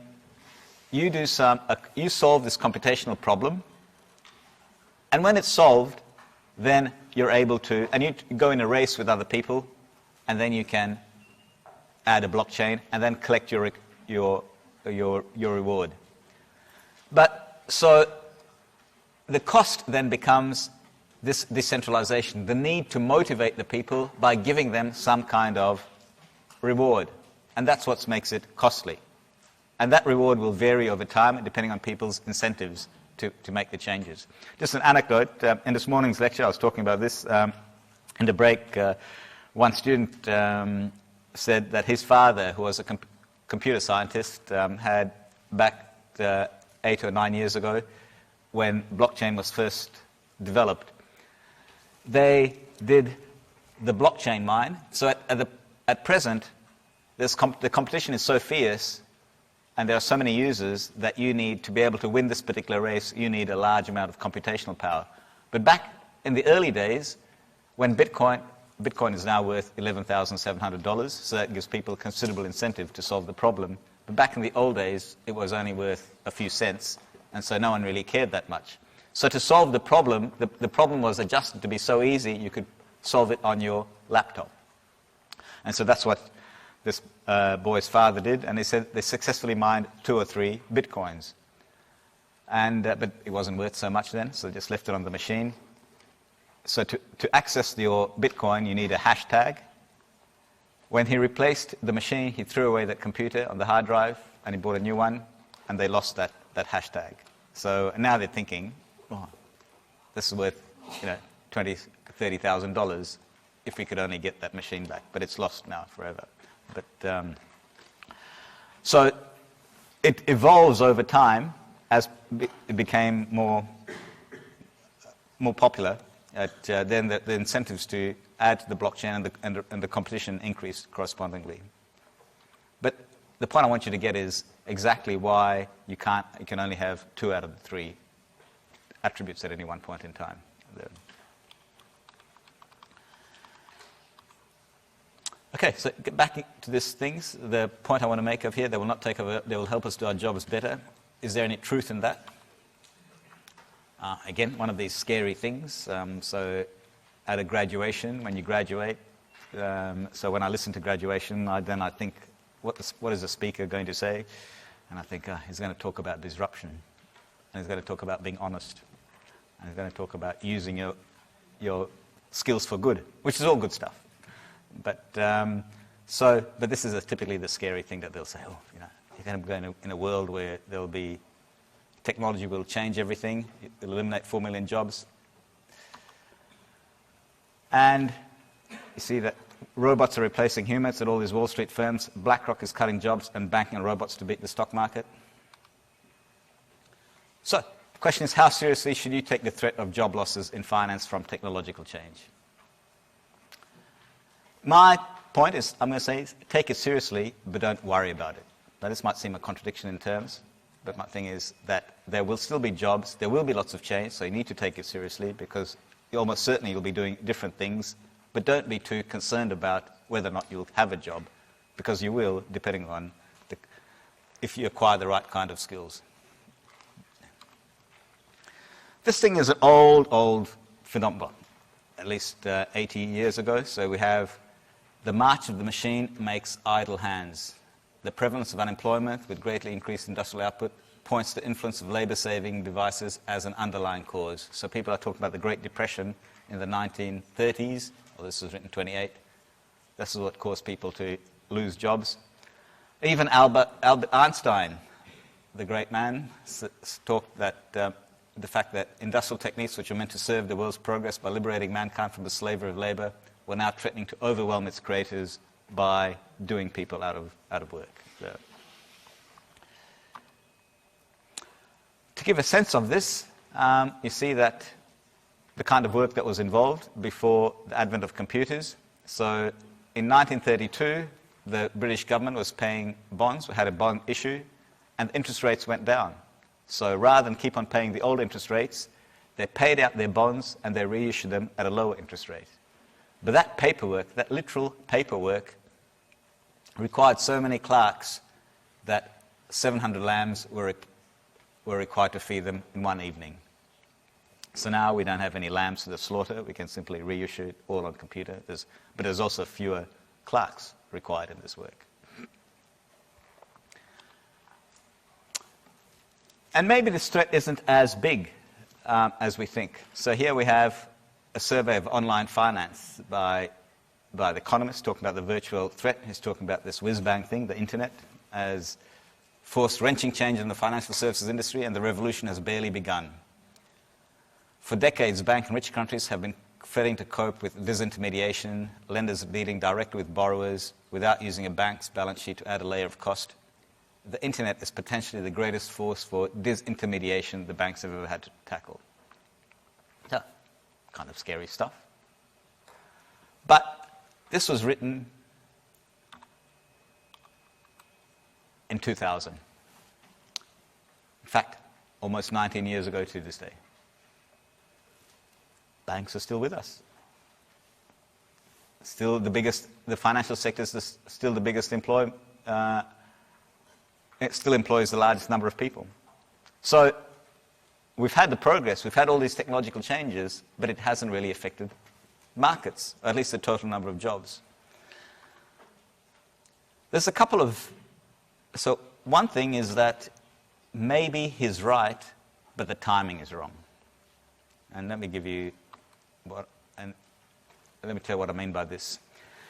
you solve this computational problem, and when it's solved, then you're able to, and you go in a race with other people, and then you can add a blockchain and then collect your reward. But so the cost then becomes this decentralization, the need to motivate the people by giving them some kind of reward. And that's what makes it costly. And that reward will vary over time depending on people's incentives to make the changes. Just an anecdote. In this morning's lecture, I was talking about this. In the break, one student said that his father, who was a computer scientist, had back 8 or 9 years ago, when blockchain was first developed, they did the blockchain mine. So at present, the competition is so fierce, and there are so many users that you need to be able to win this particular race, you need a large amount of computational power. But back in the early days, when Bitcoin is now worth $11,700, so that gives people considerable incentive to solve the problem. But back in the old days, it was only worth a few cents, and so no one really cared that much. So to solve the problem was adjusted to be so easy, you could solve it on your laptop. And so that's what this boy's father did, and they said they successfully mined 2 or 3 bitcoins. And but it wasn't worth so much then, so they just left it on the machine. So to access your Bitcoin, you need a hashtag. When he replaced the machine, he threw away that computer on the hard drive, and he bought a new one, and they lost that hashtag. So now they're thinking, oh, this is worth, $20,000, $30,000 if we could only get that machine back. But it's lost now forever. But so it evolves over time as it became more popular. Then the incentives to add to the blockchain and the competition increased correspondingly. But the point I want you to get is exactly why you can only have 2 out of the 3 attributes at any one point in time. Okay, so get back to these things. The point I want to make of here, they will not take over, they will help us do our jobs better. Is there any truth in that? Again, one of these scary things. So at a graduation, when you graduate, so when I listen to graduation, I think, what is the speaker going to say? And I think, he's going to talk about disruption. And he's going to talk about being honest. And he's going to talk about using your skills for good, which is all good stuff. But this is typically the scary thing that they'll say, you're going to go in a world where there'll be technology will change everything. It will eliminate 4 million jobs. And you see that robots are replacing humans at all these Wall Street firms. BlackRock is cutting jobs and banking on robots to beat the stock market. So the question is, how seriously should you take the threat of job losses in finance from technological change? My point is, I'm going to say, take it seriously, but don't worry about it. Now, this might seem a contradiction in terms, but my thing is that there will still be jobs, there will be lots of change, so you need to take it seriously because almost certainly you'll be doing different things, but don't be too concerned about whether or not you'll have a job, because you will, depending on if you acquire the right kind of skills. This thing is an old phenomenon, at least 80 years ago. So we have the march of the machine makes idle hands. The prevalence of unemployment with greatly increased industrial output points to the influence of labor-saving devices as an underlying cause. So people are talking about the Great Depression in the 1930s, well, this was written in 1928. This is what caused people to lose jobs. Even Albert Einstein, the great man, talked that the fact that industrial techniques which are meant to serve the world's progress by liberating mankind from the slavery of labor were now threatening to overwhelm its creators by doing people out of work. So, to give a sense of this, you see that the kind of work that was involved before the advent of computers. So in 1932, the British government was paying bonds, had a bond issue, and interest rates went down. So rather than keep on paying the old interest rates, they paid out their bonds and they reissued them at a lower interest rate. But that paperwork, that literal paperwork, required so many clerks that 700 lambs were required to feed them in one evening. So now we don't have any lambs to the slaughter. We can simply reissue it all on computer. But there's also fewer clerks required in this work. And maybe this threat isn't as big as we think. So here we have a survey of online finance by The Economist, talking about the virtual threat. He's talking about this whiz-bang thing, the internet, as forced wrenching change in the financial services industry, and the revolution has barely begun. For decades, banks in rich countries have been failing to cope with disintermediation, lenders dealing directly with borrowers without using a bank's balance sheet to add a layer of cost. The internet is potentially the greatest force for disintermediation the banks have ever had to tackle. So, kind of scary stuff. But this was written in 2000. In fact, almost 19 years ago to this day. Banks are still with us. Still the biggest, the financial sector is still the biggest employer. It still employs the largest number of people. So we've had the progress, we've had all these technological changes, but it hasn't really affected markets, or at least the total number of jobs. There's a couple of... So one thing is that maybe he's right, but the timing is wrong. And let me give you let me tell you what I mean by this.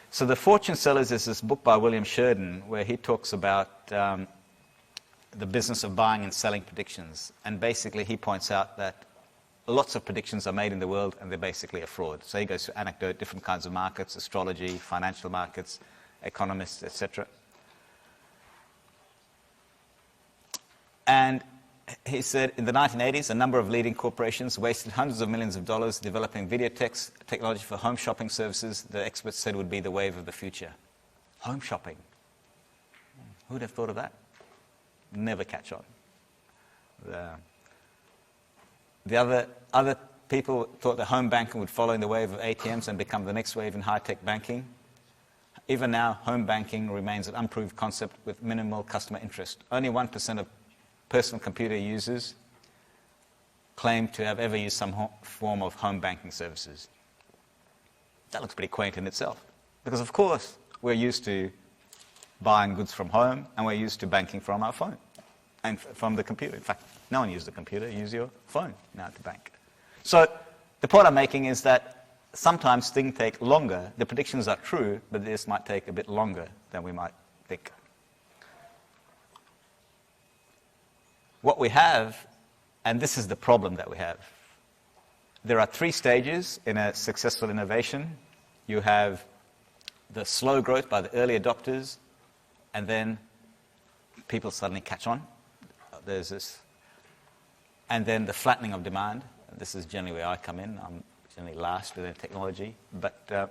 So The Fortune Sellers is this book by William Sheridan where he talks about the business of buying and selling predictions. And basically he points out that lots of predictions are made in the world and they're basically a fraud. So he goes to anecdote, different kinds of markets, astrology, financial markets, economists, etc. And he said in the 1980s, a number of leading corporations wasted hundreds of millions of dollars developing video technology for home shopping services that experts said would be the wave of the future. Home shopping. Who would have thought of that? Never catch on. The other people thought that home banking would follow in the wave of ATMs and become the next wave in high-tech banking. Even now, home banking remains an unproved concept with minimal customer interest. Only 1% of personal computer users claim to have ever used some form of home banking services. That looks pretty quaint in itself. Because, of course, we're used to buying goods from home and we're used to banking from our phone and from the computer. In fact, no one uses the computer. Use your phone now to bank. So the point I'm making is that sometimes things take longer. The predictions are true, but this might take a bit longer than we might think. What we have, and this is the problem that we have, there are 3 stages in a successful innovation. You have the slow growth by the early adopters, and then people suddenly catch on. There's this. And then the flattening of demand. This is generally where I come in. I'm generally last within technology. And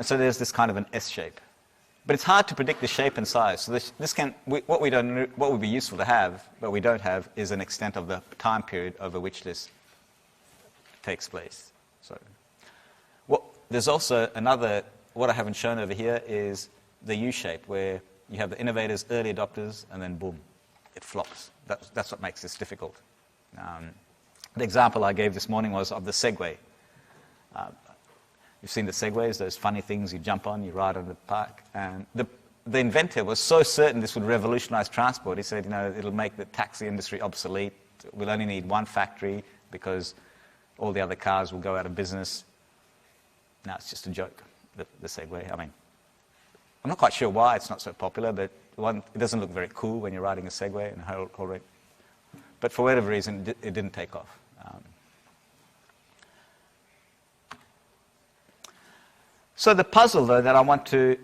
so there's this kind of an S shape. But it's hard to predict the shape and size. So what would be useful to have, but we don't have, is an extent of the time period over which this takes place. So, there's also another. What I haven't shown over here is the U shape, where you have the innovators, early adopters, and then boom, it flops. That's what makes this difficult. The example I gave this morning was of the Segway. You've seen the Segways, those funny things you jump on, you ride on the park. And the inventor was so certain this would revolutionize transport. He said, it'll make the taxi industry obsolete. We'll only need one factory because all the other cars will go out of business. Now it's just a joke, the Segway. I mean, I'm not quite sure why it's not so popular, but it doesn't look very cool when you're riding a Segway and a whole rate. But for whatever reason, it didn't take off. So the puzzle, though, that I want to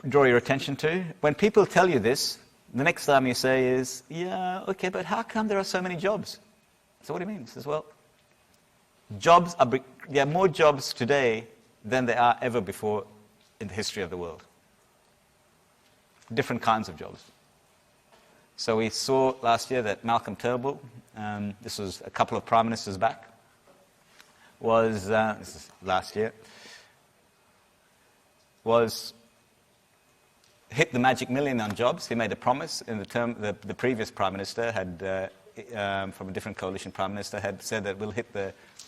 draw your attention to, when people tell you this, the next time you say is, yeah, okay, but how come there are so many jobs? So what do you mean? He says, well, there are more jobs today than there are ever before in the history of the world. Different kinds of jobs. So we saw last year that Malcolm Turnbull, this was a couple of prime ministers back, this is last year, hit the magic million on jobs. He made a promise in the term. The previous prime minister had, from a different coalition prime minister, had said that we'll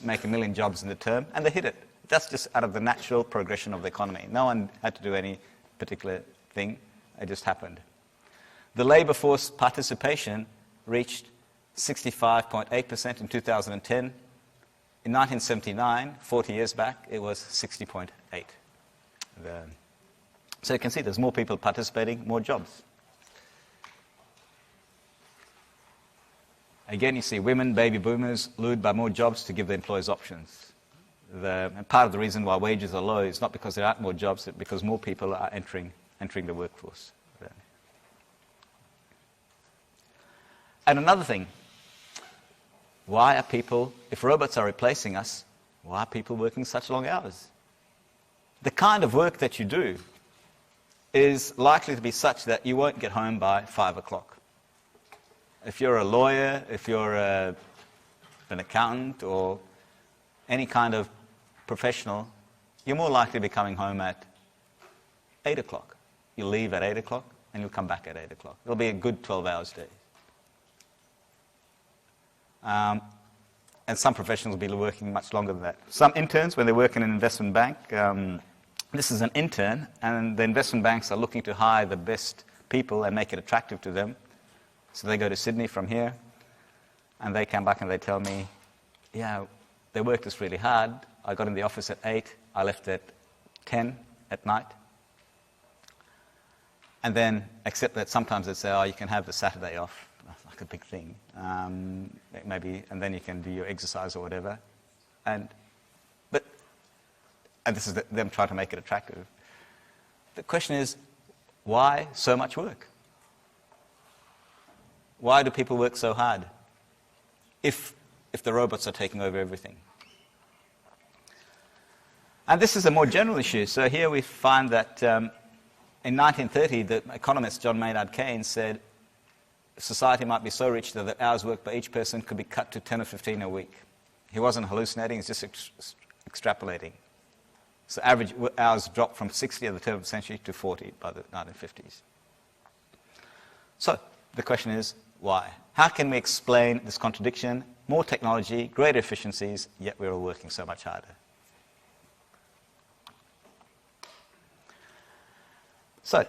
make 1 million jobs in the term, and they hit it. That's just out of the natural progression of the economy. No one had to do any particular thing. It just happened. The labour force participation reached 65.8% in 2010. In 1979, 40 years back, it was 60.8%. So you can see there's more people participating, more jobs. Again, you see women, baby boomers, lured by more jobs to give their employers options. And part of the reason why wages are low is not because there aren't more jobs, but because more people are entering the workforce. And another thing, why are people, if robots are replacing us, why are people working such long hours? The kind of work that you do is likely to be such that you won't get home by 5 o'clock. If you're a lawyer, if you're an accountant or any kind of professional, you're more likely to be coming home at 8 o'clock. You'll leave at 8 o'clock and you'll come back at 8 o'clock. It'll be a good 12 hours a day. and some professionals will be working much longer than that. Some interns, when they work in an investment bank, this is an intern, and the investment banks are looking to hire the best people and make it attractive to them. So they go to Sydney from here, and they come back and they tell me, yeah, they worked us really hard. I got in the office at 8, I left at 10 at night. And then, except that sometimes they say, oh, you can have the Saturday off. That's like a big thing. Maybe, and then you can do your exercise or whatever. And this is them trying to make it attractive. The question is, why so much work? Why do people work so hard if the robots are taking over everything? And this is a more general issue. So here we find that in 1930, the economist John Maynard Keynes said society might be so rich that the hours worked by each person could be cut to 10 or 15 a week. He wasn't hallucinating, he's just extrapolating. So average hours dropped from 60 at the turn of the century to 40 by the 1950s. So the question is, why? How can we explain this contradiction? More technology, greater efficiencies, yet we're all working so much harder. So,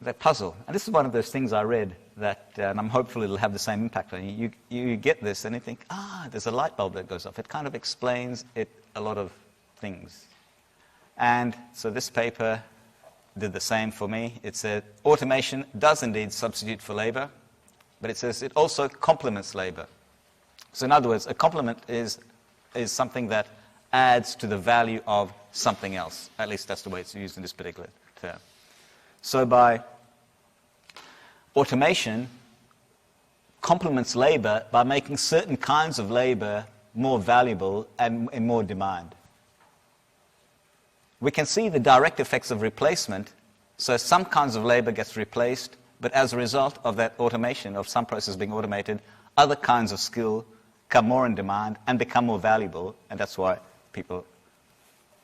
the puzzle, and this is one of those things I read that, and I'm hopeful it'll have the same impact on you. You get this and you think, there's a light bulb that goes off. It kind of explains a lot of things. And so this paper did the same for me. It said automation does indeed substitute for labor, but it says it also complements labor. So in other words, a complement is something that adds to the value of something else. At least that's the way it's used in this particular term. So by automation complements labor by making certain kinds of labor more valuable and in more demand. We can see the direct effects of replacement. So some kinds of labor gets replaced, but as a result of that automation, of some process being automated, other kinds of skill come more in demand and become more valuable, and that's why people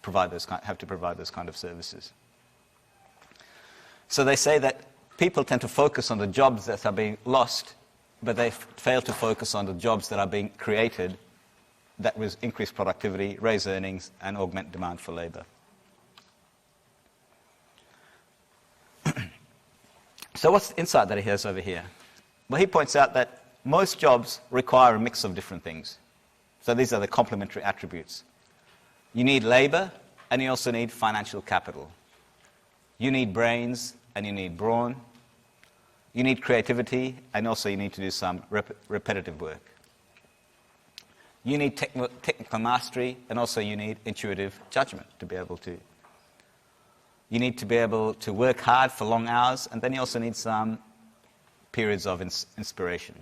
have to provide those kind of services. So they say that people tend to focus on the jobs that are being lost, but they fail to focus on the jobs that are being created that will increase productivity, raise earnings, and augment demand for labor. So what's the insight that he has over here? Well, he points out that most jobs require a mix of different things. So these are the complementary attributes. You need labor, and you also need financial capital. You need brains, and you need brawn. You need creativity, and also you need to do some repetitive work. You need technical mastery, and also you need intuitive judgment to be able to. You need to be able to work hard for long hours, and then you also need some periods of inspiration.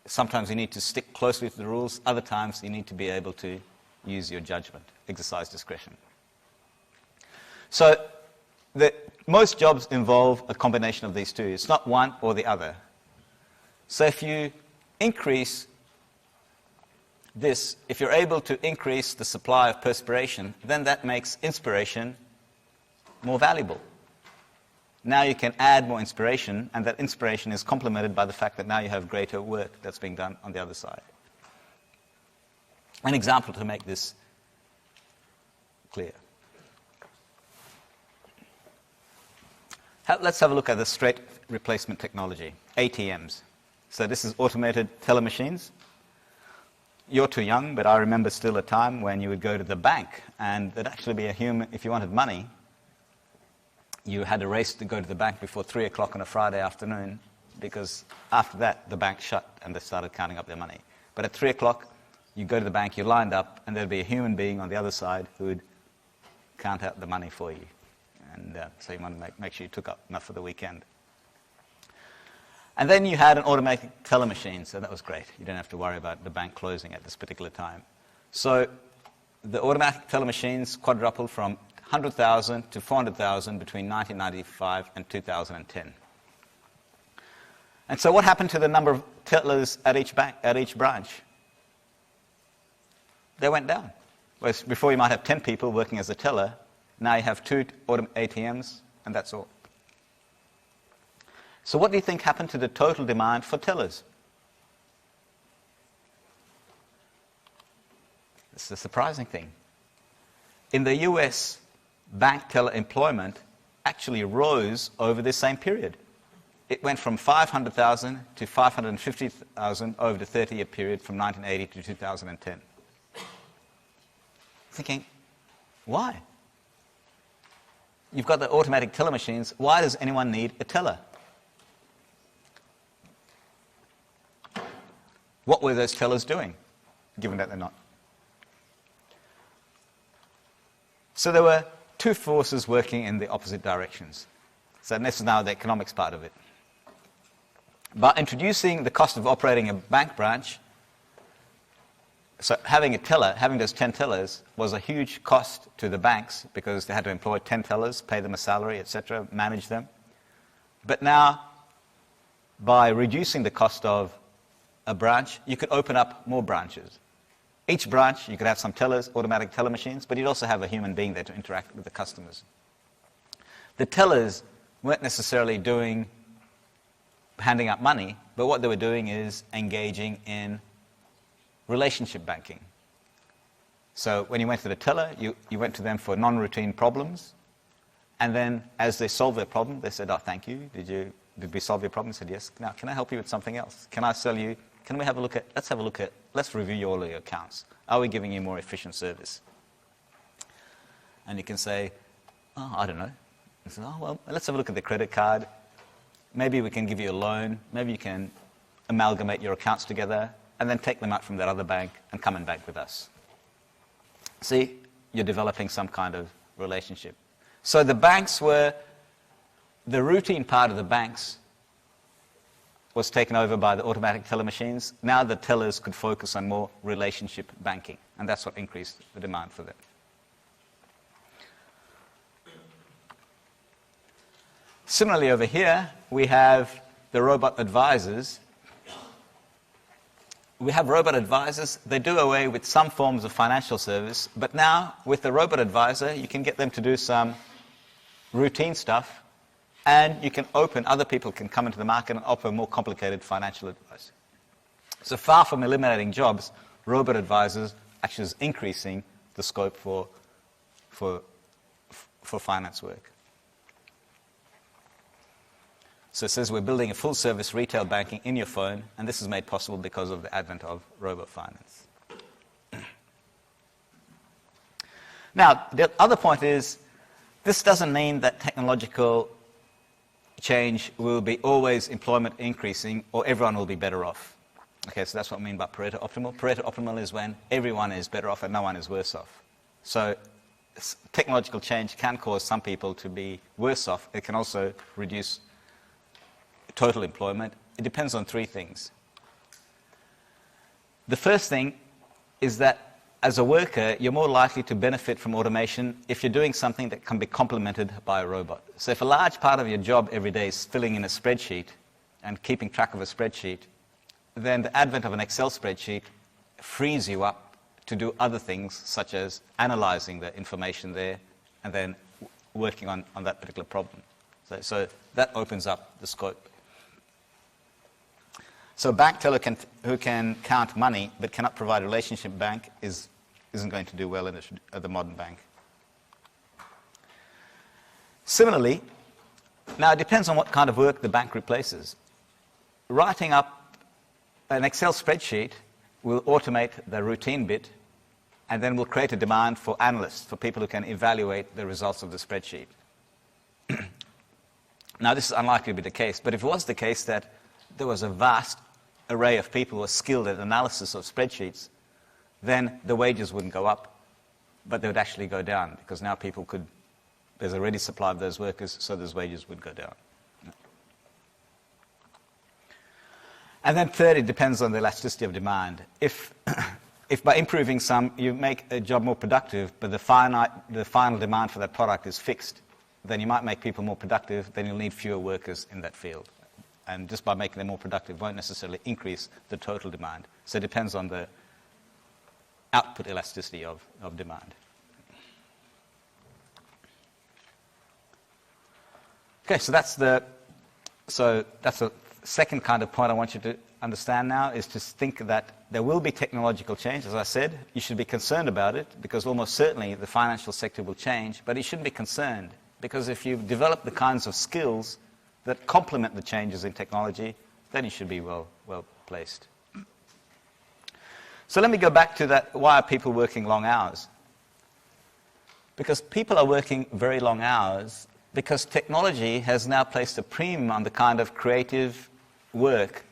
Sometimes you need to stick closely to the rules, other times you need to be able to use your judgment, exercise discretion. So most jobs involve a combination of these two. It's not one or the other. So if you increase this, if you're able to increase the supply of perspiration, then that makes inspiration more valuable. Now you can add more inspiration, and that inspiration is complemented by the fact that now you have greater work that's being done on the other side. An example to make this clear. Let's have a look at the straight replacement technology, ATMs. So this is automated teller machines. You're too young, but I remember still a time when you would go to the bank, and there'd actually be a human, if you wanted money, you had a race to go to the bank before 3 o'clock on a Friday afternoon, because after that, the bank shut and they started counting up their money. But at 3 o'clock, you go to the bank, you're lined up, and there'd be a human being on the other side who would count out the money for you. And so you want to make sure you took up enough for the weekend. And then you had an automatic teller machine, so that was great. You didn't have to worry about the bank closing at this particular time. So the automatic teller machines quadrupled from 100,000 to 400,000 between 1995 and 2010. And so what happened to the number of tellers at each bank, at each branch? They went down. Whereas before you might have 10 people working as a teller, now you have 2 ATMs, and that's all. So what do you think happened to the total demand for tellers? it's a surprising thing. In the US, bank teller employment actually rose over this same period. It went from 500,000 to 550,000 over the 30-year period from 1980 to 2010. Thinking, why? You've got the automatic teller machines. Why does anyone need a teller? What were those tellers doing, given that they're not? So there were two forces working in the opposite directions. So this is now the economics part of it. By introducing the cost of operating a bank branch, so having a teller, having those 10 tellers was a huge cost to the banks because they had to employ 10 tellers, pay them a salary, etc., manage them. But now, by reducing the cost of a branch, you could open up more branches. Each branch, you could have some tellers, automatic teller machines, but you'd also have a human being there to interact with the customers. The tellers weren't necessarily handing out money, but what they were doing is engaging in relationship banking. So when you went to the teller, you went to them for non-routine problems, and then as they solved their problem, they said, "Oh, thank you. Did we solve your problem?" I said, "Yes. Now, can I help you with something else? Can I sell you? Can we have a look at? Let's review all of your accounts. Are we giving you more efficient service?" And you can say, "Oh, I don't know." And say, "Oh, well, let's have a look at the credit card. Maybe we can give you a loan. Maybe you can amalgamate your accounts together and then take them out from that other bank and come and bank with us." See, you're developing some kind of relationship. So the routine part of the banks was taken over by the automatic teller machines. Now the tellers could focus on more relationship banking, and that's what increased the demand for them. Similarly, over here, we have the robot advisors. We have robot advisors. They do away with some forms of financial service, but now with the robot advisor, you can get them to do some routine stuff, and you can other people can come into the market and offer more complicated financial advice. So far from eliminating jobs, robot advisors actually is increasing the scope for finance work. So it says we're building a full-service retail banking in your phone, and this is made possible because of the advent of robo-finance. Now, the other point is, this doesn't mean that technological change will be always employment increasing or everyone will be better off. Okay, so that's what I mean by Pareto optimal. Pareto optimal is when everyone is better off and no one is worse off. So technological change can cause some people to be worse off. It can also reduce total employment. It depends on three things. The first thing is that as a worker, you're more likely to benefit from automation if you're doing something that can be complemented by a robot. So if a large part of your job every day is filling in a spreadsheet and keeping track of a spreadsheet, then the advent of an Excel spreadsheet frees you up to do other things, such as analyzing the information there and then working on that particular problem. So that opens up the scope. So a bank teller who can count money but cannot provide a relationship bank isn't going to do well in the modern bank. Similarly, now it depends on what kind of work the bank replaces. Writing up an Excel spreadsheet will automate the routine bit and then will create a demand for analysts, for people who can evaluate the results of the spreadsheet. Now this is unlikely to be the case, but if it was the case that there was a vast array of people who are skilled at analysis of spreadsheets, then the wages wouldn't go up, but they would actually go down, because now there's a ready supply of those workers, so those wages would go down. And then third, it depends on the elasticity of demand. If by improving some, you make a job more productive, but the final demand for that product is fixed, then you might make people more productive, then you'll need fewer workers in that field. And just by making them more productive won't necessarily increase the total demand. So it depends on the output elasticity of demand. Okay, so that's the second kind of point I want you to understand now is to think that there will be technological change. As I said, you should be concerned about it because almost certainly the financial sector will change, but you shouldn't be concerned because if you develop the kinds of skills that complement the changes in technology, then you should be well placed. So let me go back to that, why are people working long hours? Because people are working very long hours because technology has now placed a premium on the kind of creative work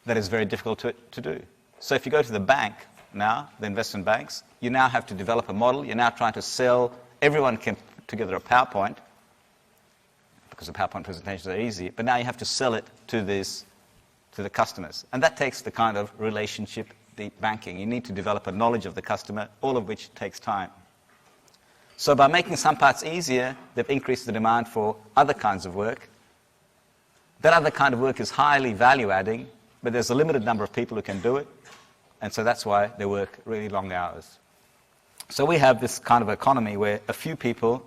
that is very difficult to do. So if you go to the bank now, the investment banks, you now have to develop a model. You're now trying to sell. Everyone can put together a PowerPoint because the PowerPoint presentations are easy, but now you have to sell it to the customers. And that takes the kind of relationship, deep banking. You need to develop a knowledge of the customer, all of which takes time. So by making some parts easier, they've increased the demand for other kinds of work. That other kind of work is highly value-adding, but there's a limited number of people who can do it, and so that's why they work really long hours. So we have this kind of economy where a few people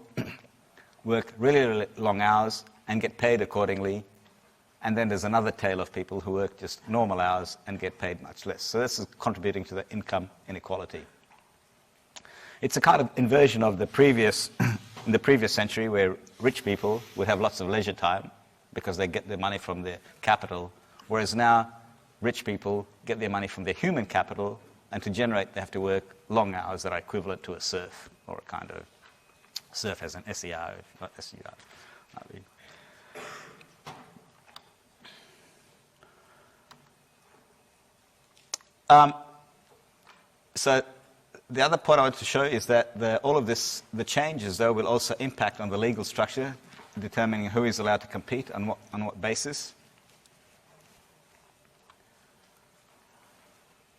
work really, really long hours and get paid accordingly, and then there's another tail of people who work just normal hours and get paid much less. So this is contributing to the income inequality. It's a kind of inversion of the previous, in the previous century where rich people would have lots of leisure time because they get their money from their capital, whereas now rich people get their money from their human capital, and to generate they have to work long hours that are equivalent to a serf, or a kind of serf as an SER, not SER. So the other point I want to show is that all of this, the changes, though, will also impact on the legal structure, determining who is allowed to compete on what basis.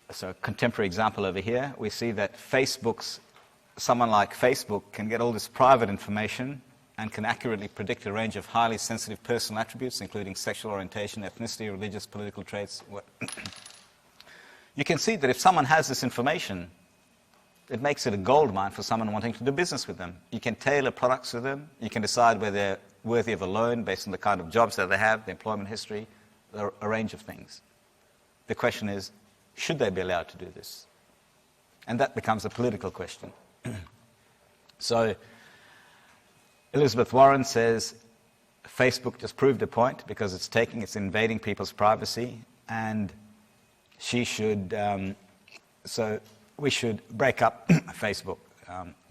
So a contemporary example over here, we see that someone like Facebook can get all this private information and can accurately predict a range of highly sensitive personal attributes, including sexual orientation, ethnicity, religious, political traits. You can see that if someone has this information, it makes it a gold mine for someone wanting to do business with them. You can tailor products to them. You can decide whether they're worthy of a loan based on the kind of jobs that they have, the employment history, a range of things. The question is, should they be allowed to do this? And that becomes a political question. So Elizabeth Warren says Facebook just proved a point because it's invading people's privacy, and she should, so we should break up Facebook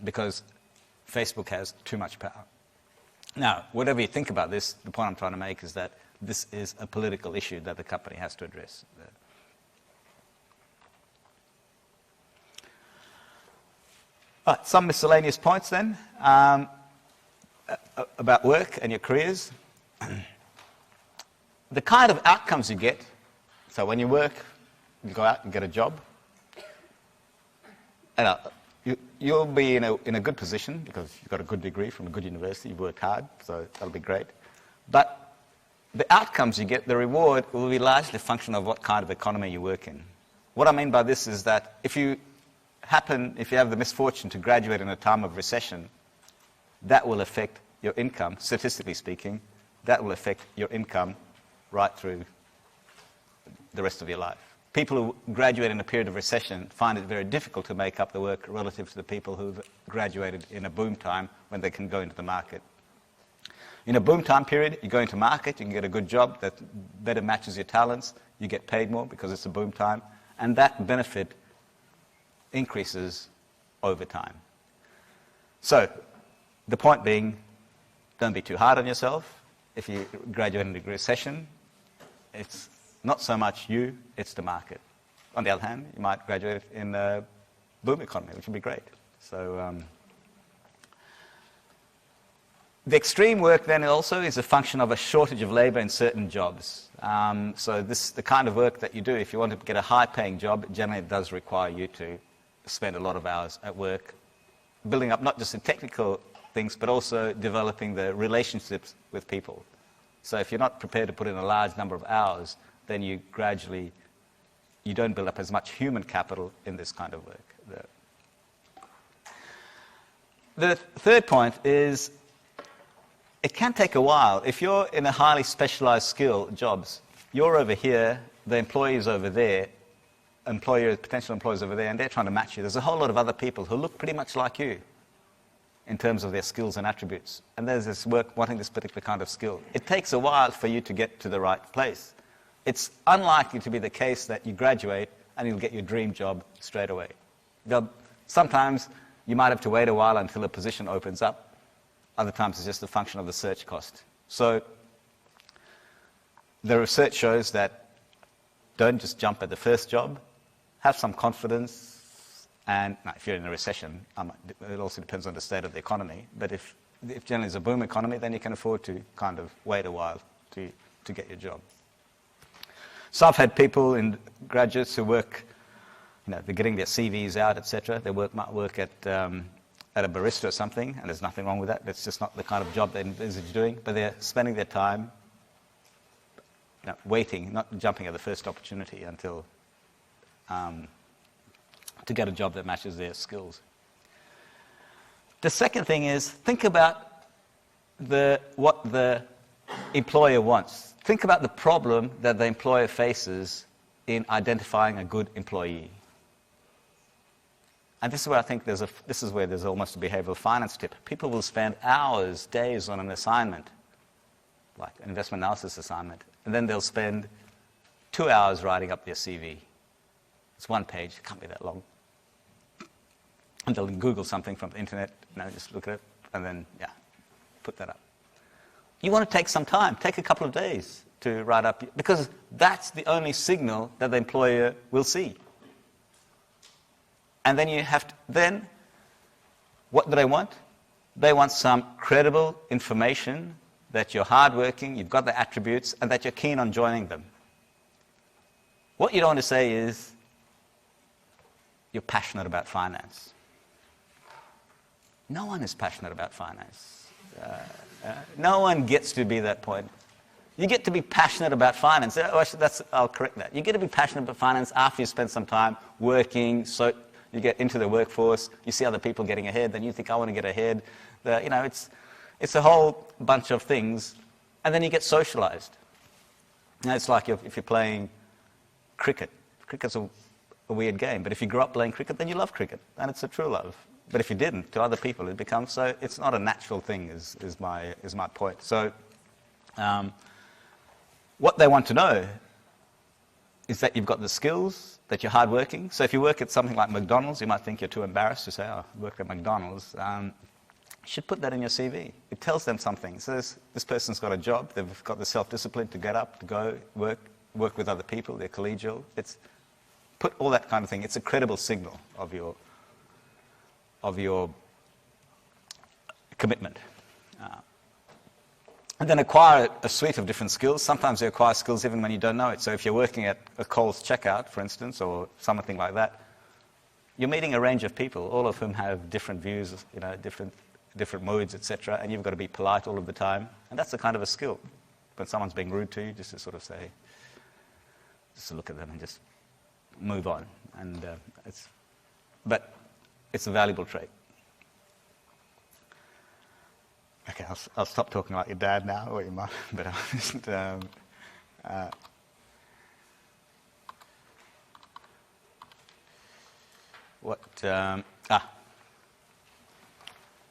because Facebook has too much power. Now, whatever you think about this, the point I'm trying to make is that this is a political issue that the company has to address. Some miscellaneous points then about work and your careers. The kind of outcomes you get, so when you work, you go out and get a job, and you'll be in a good position because you've got a good degree from a good university, you've worked hard, so that'll be great. But the outcomes you get, the reward, will be largely a function of what kind of economy you work in. What I mean by this is that if you have the misfortune to graduate in a time of recession, that will affect your income, statistically speaking. That will affect your income right through the rest of your life. People who graduate in a period of recession find it very difficult to make up the work relative to the people who've graduated in a boom time when they can go into the market. In a boom time period, you go into market, you can get a good job that better matches your talents, you get paid more because it's a boom time, and that benefit increases over time. So, the point being, don't be too hard on yourself. If you graduate in a recession, it's not so much you, it's the market. On the other hand, you might graduate in a boom economy, which would be great. So, the extreme work then also is a function of a shortage of labour in certain jobs. So the kind of work that you do, if you want to get a high-paying job, generally it does require you to spend a lot of hours at work, building up not just the technical things, but also developing the relationships with people. So if you're not prepared to put in a large number of hours, then you don't build up as much human capital in this kind of work. The third point is it can take a while. If you're in a highly specialized skill jobs, you're over here, the employee's over there, potential employees over there, and they're trying to match you. There's a whole lot of other people who look pretty much like you in terms of their skills and attributes. And there's this work wanting this particular kind of skill. It takes a while for you to get to the right place. It's unlikely to be the case that you graduate and you'll get your dream job straight away. Sometimes you might have to wait a while until a position opens up. Other times it's just a function of the search cost. So the research shows that don't just jump at the first job. Have some confidence. And now, if you're in a recession, it also depends on the state of the economy. But if generally it's a boom economy, then you can afford to kind of wait a while to get your job. So I've had people in graduates who work, they're getting their CVs out, etc. They might work at a barista or something, and there's nothing wrong with that. That's just not the kind of job they envisage doing. But they're spending their time waiting, not jumping at the first opportunity until to get a job that matches their skills. The second thing is think about what the employer wants. Think about the problem that the employer faces in identifying a good employee. And this is where I think there's almost a behavioral finance tip. People will spend hours, days on an assignment, like an investment analysis assignment, and then they'll spend 2 hours writing up their CV. It's one page, it can't be that long. And they'll Google something from the internet, just look at it, and then, put that up. You want to take some time, take a couple of days to write up, because that's the only signal that the employer will see. And then what do they want? They want some credible information that you're hardworking, you've got the attributes, and that you're keen on joining them. What you don't want to say is, you're passionate about finance. No one is passionate about finance. No one gets to be that point. You get to be passionate about finance. I'll correct that. You get to be passionate about finance after you spend some time working, so you get into the workforce, you see other people getting ahead, then you think, I want to get ahead. It's a whole bunch of things, and then you get socialized. It's like if you're playing cricket. Cricket's a weird game, but if you grew up playing cricket, then you love cricket, and it's a true love. But if you didn't, to other people, it becomes so. It's not a natural thing, is my point. So, what they want to know is that you've got the skills, that you're hardworking. So, if you work at something like McDonald's, you might think you're too embarrassed to say, "Oh, I work at McDonald's." You should put that in your CV. It tells them something. So, this person's got a job. They've got the self-discipline to get up, to go work with other people. They're collegial. Put all that kind of thing. It's a credible signal of your commitment. And then acquire a suite of different skills. Sometimes you acquire skills even when you don't know it. So if you're working at a Coles checkout, for instance, or something like that, you're meeting a range of people, all of whom have different views, different moods, etc., and you've got to be polite all of the time. And that's a kind of a skill. When someone's being rude to you, just to sort of say, just to look at them and just move on. And but it's a valuable trait. Okay, I'll stop talking like your dad now, or your mum, but I'll just,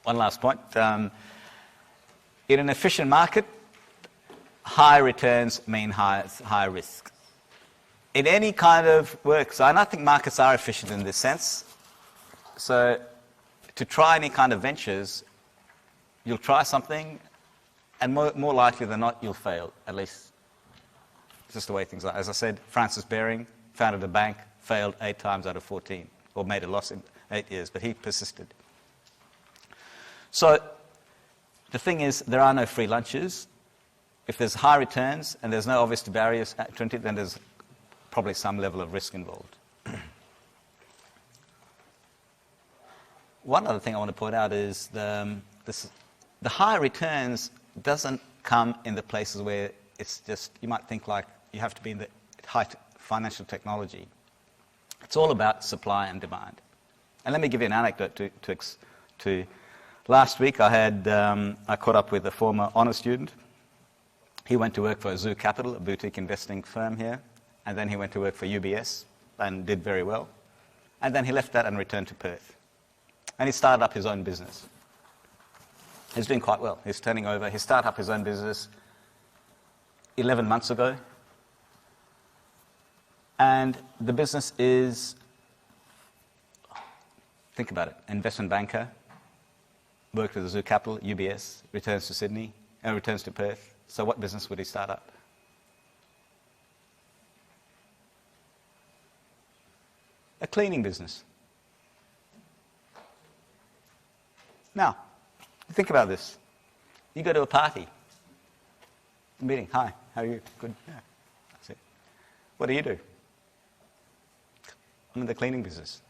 one last point. In an efficient market, high returns mean high risk. In any kind of work, so I think markets are efficient in this sense. So to try any kind of ventures, you'll try something, and more likely than not, you'll fail, at least. It's just the way things are. As I said, Francis Baring founded a bank, failed 8 times out of 14, or made a loss in 8 years, but he persisted. So the thing is, there are no free lunches. If there's high returns and there's no obvious barriers to entry, then there's probably some level of risk involved. One other thing I want to point out is the high returns doesn't come in the places where it's just, you might think like you have to be in the high financial technology. It's all about supply and demand. And let me give you an anecdote to last week I caught up with a former honours student He went to work for Zoo Capital, a boutique investing firm here, and then he went to work for UBS and did very well. And then he left that and returned to Perth. And he started up his own business. He's doing quite well. He's turning over. He started up his own business 11 months ago. And the business is, think about it, investment banker, worked with Zoo Capital, UBS, returns to Sydney, and returns to Perth. So what business would he start up? A cleaning business. Now, think about this. You go to a party, a meeting. Hi, how are you? Good. Yeah, that's it. What do? I'm in the cleaning business.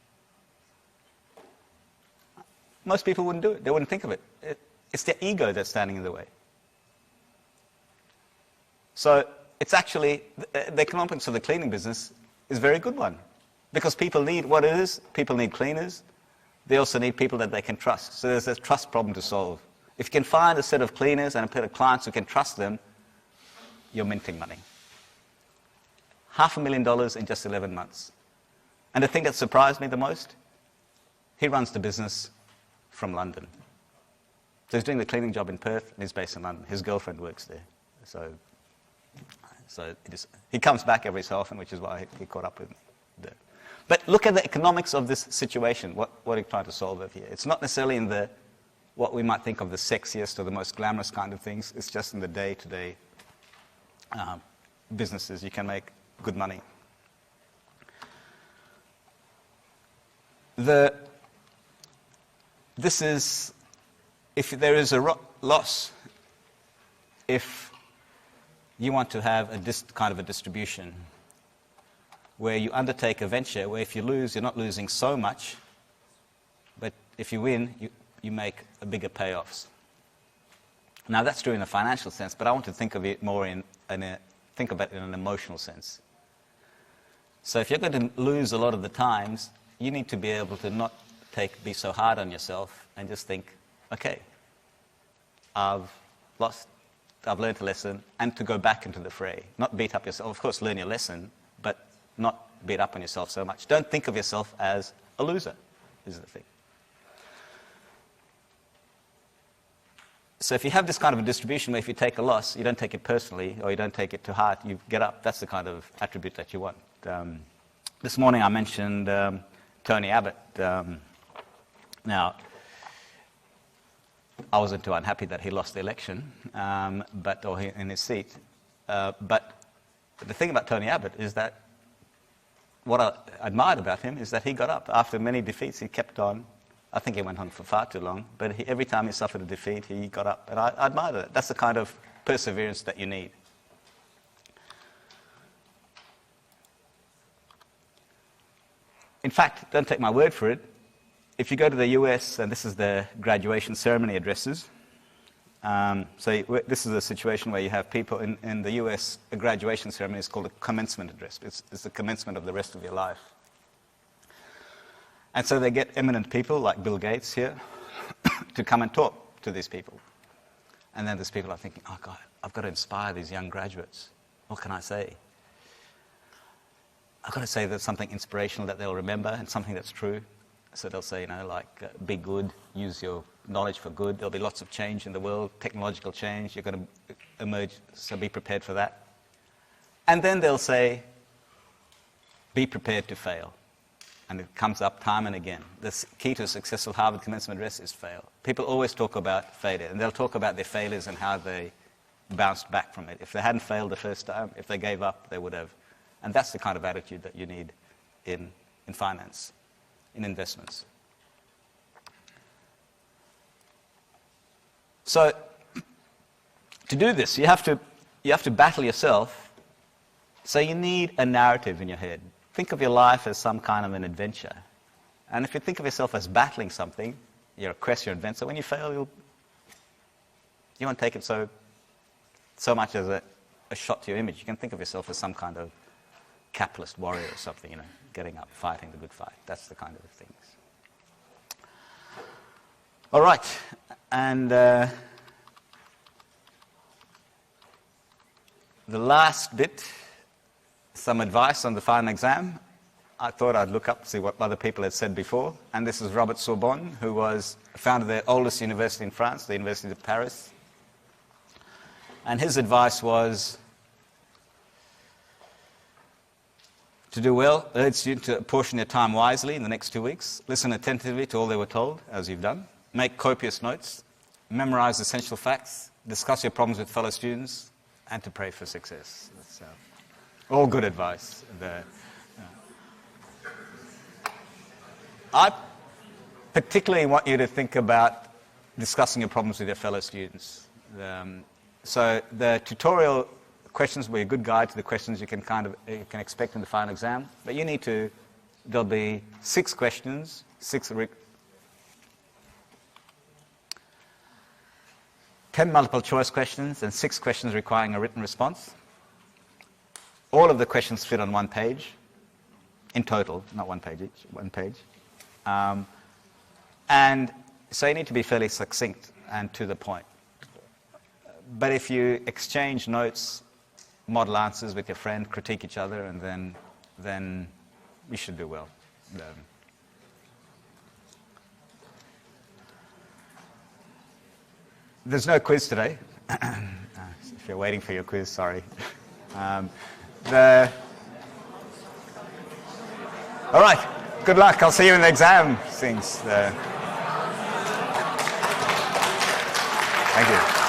Most people wouldn't do it. They wouldn't think of it. It's their ego that's standing in the way. So it's actually, the economics of the cleaning business is a very good one. Because people need what it is. People need cleaners. They also need people that they can trust. So there's a trust problem to solve. If you can find a set of cleaners and a set of clients who can trust them, you're minting money. $500,000 in just 11 months. And the thing that surprised me the most, he runs the business from London. So he's doing the cleaning job in Perth, and he's based in London. His girlfriend works there. So he comes back every so often, which is why he caught up with me there. But look at the economics of this situation, what are you trying to solve over here? It's not necessarily in what we might think of the sexiest or the most glamorous kind of things. It's just in the day-to-day businesses you can make good money. This is, if there is a loss, if you want to have kind of a distribution where you undertake a venture where if you lose, you're not losing so much, but if you win, you make a bigger payoffs. Now that's true in a financial sense, but I want to think of it more think about it in an emotional sense. So if you're going to lose a lot of the times, you need to be able to not be so hard on yourself and just think, okay, I've lost, I've learned a lesson, and to go back into the fray. Not beat up yourself. Of course, learn your lesson, but not beat up on yourself so much. Don't think of yourself as a loser, is the thing. So if you have this kind of a distribution where if you take a loss, you don't take it personally or you don't take it to heart, you get up. That's the kind of attribute that you want. This morning I mentioned Tony Abbott. Now, I wasn't too unhappy that he lost the election, in his seat. But the thing about Tony Abbott is that what I admired about him is that he got up. After many defeats, he kept on. I think he went on for far too long, but every time he suffered a defeat, he got up. And I admired that. That's the kind of perseverance that you need. In fact, don't take my word for it. If you go to the US, and this is the graduation ceremony addresses, this is a situation where you have people in the US, a graduation ceremony is called a commencement address. It's the commencement of the rest of your life. And so they get eminent people like Bill Gates here to come and talk to these people. And then these people are thinking, oh God, I've got to inspire these young graduates. What can I say? I've got to say that something inspirational that they'll remember and something that's true. So they'll say, be good, use your knowledge for good. There'll be lots of change in the world, technological change. You're going to emerge, so be prepared for that. And then they'll say, be prepared to fail. And it comes up time and again. The key to a successful Harvard commencement address is fail. People always talk about failure, and they'll talk about their failures and how they bounced back from it. If they hadn't failed the first time, if they gave up, they would have. And that's the kind of attitude that you need in finance, in investments. So to do this, you have to battle yourself. So you need a narrative in your head. Think of your life as some kind of an adventure. And if you think of yourself as battling something, you're a quest, you're an adventure, when you fail, you won't take it so much as a shot to your image. You can think of yourself as some kind of capitalist warrior or something, getting up, fighting the good fight. That's the kind of things. All right. And The last bit, some advice on the final exam. I thought I'd look up, see what other people had said before. And this is Robert Sorbonne, who was founded the oldest university in France, the University of Paris. And his advice was to do well, urge students to portion their time wisely in the next 2 weeks, listen attentively to all they were told, as you've done, make copious notes, memorize essential facts, discuss your problems with fellow students, and to pray for success. That's all good advice there. I particularly want you to think about discussing your problems with your fellow students. So the tutorial questions will be a good guide to the questions you can expect in the final exam. But there'll be 6 questions, 10 multiple choice questions, and 6 questions requiring a written response. All of the questions fit on 1 page, in total, not 1 page each, 1 page. And so you need to be fairly succinct and to the point. But if you exchange notes, model answers with your friend, critique each other, and then you should do well. There's no quiz today. If you're waiting for your quiz, sorry. All right. Good luck. I'll see you in the exam things. Thank you.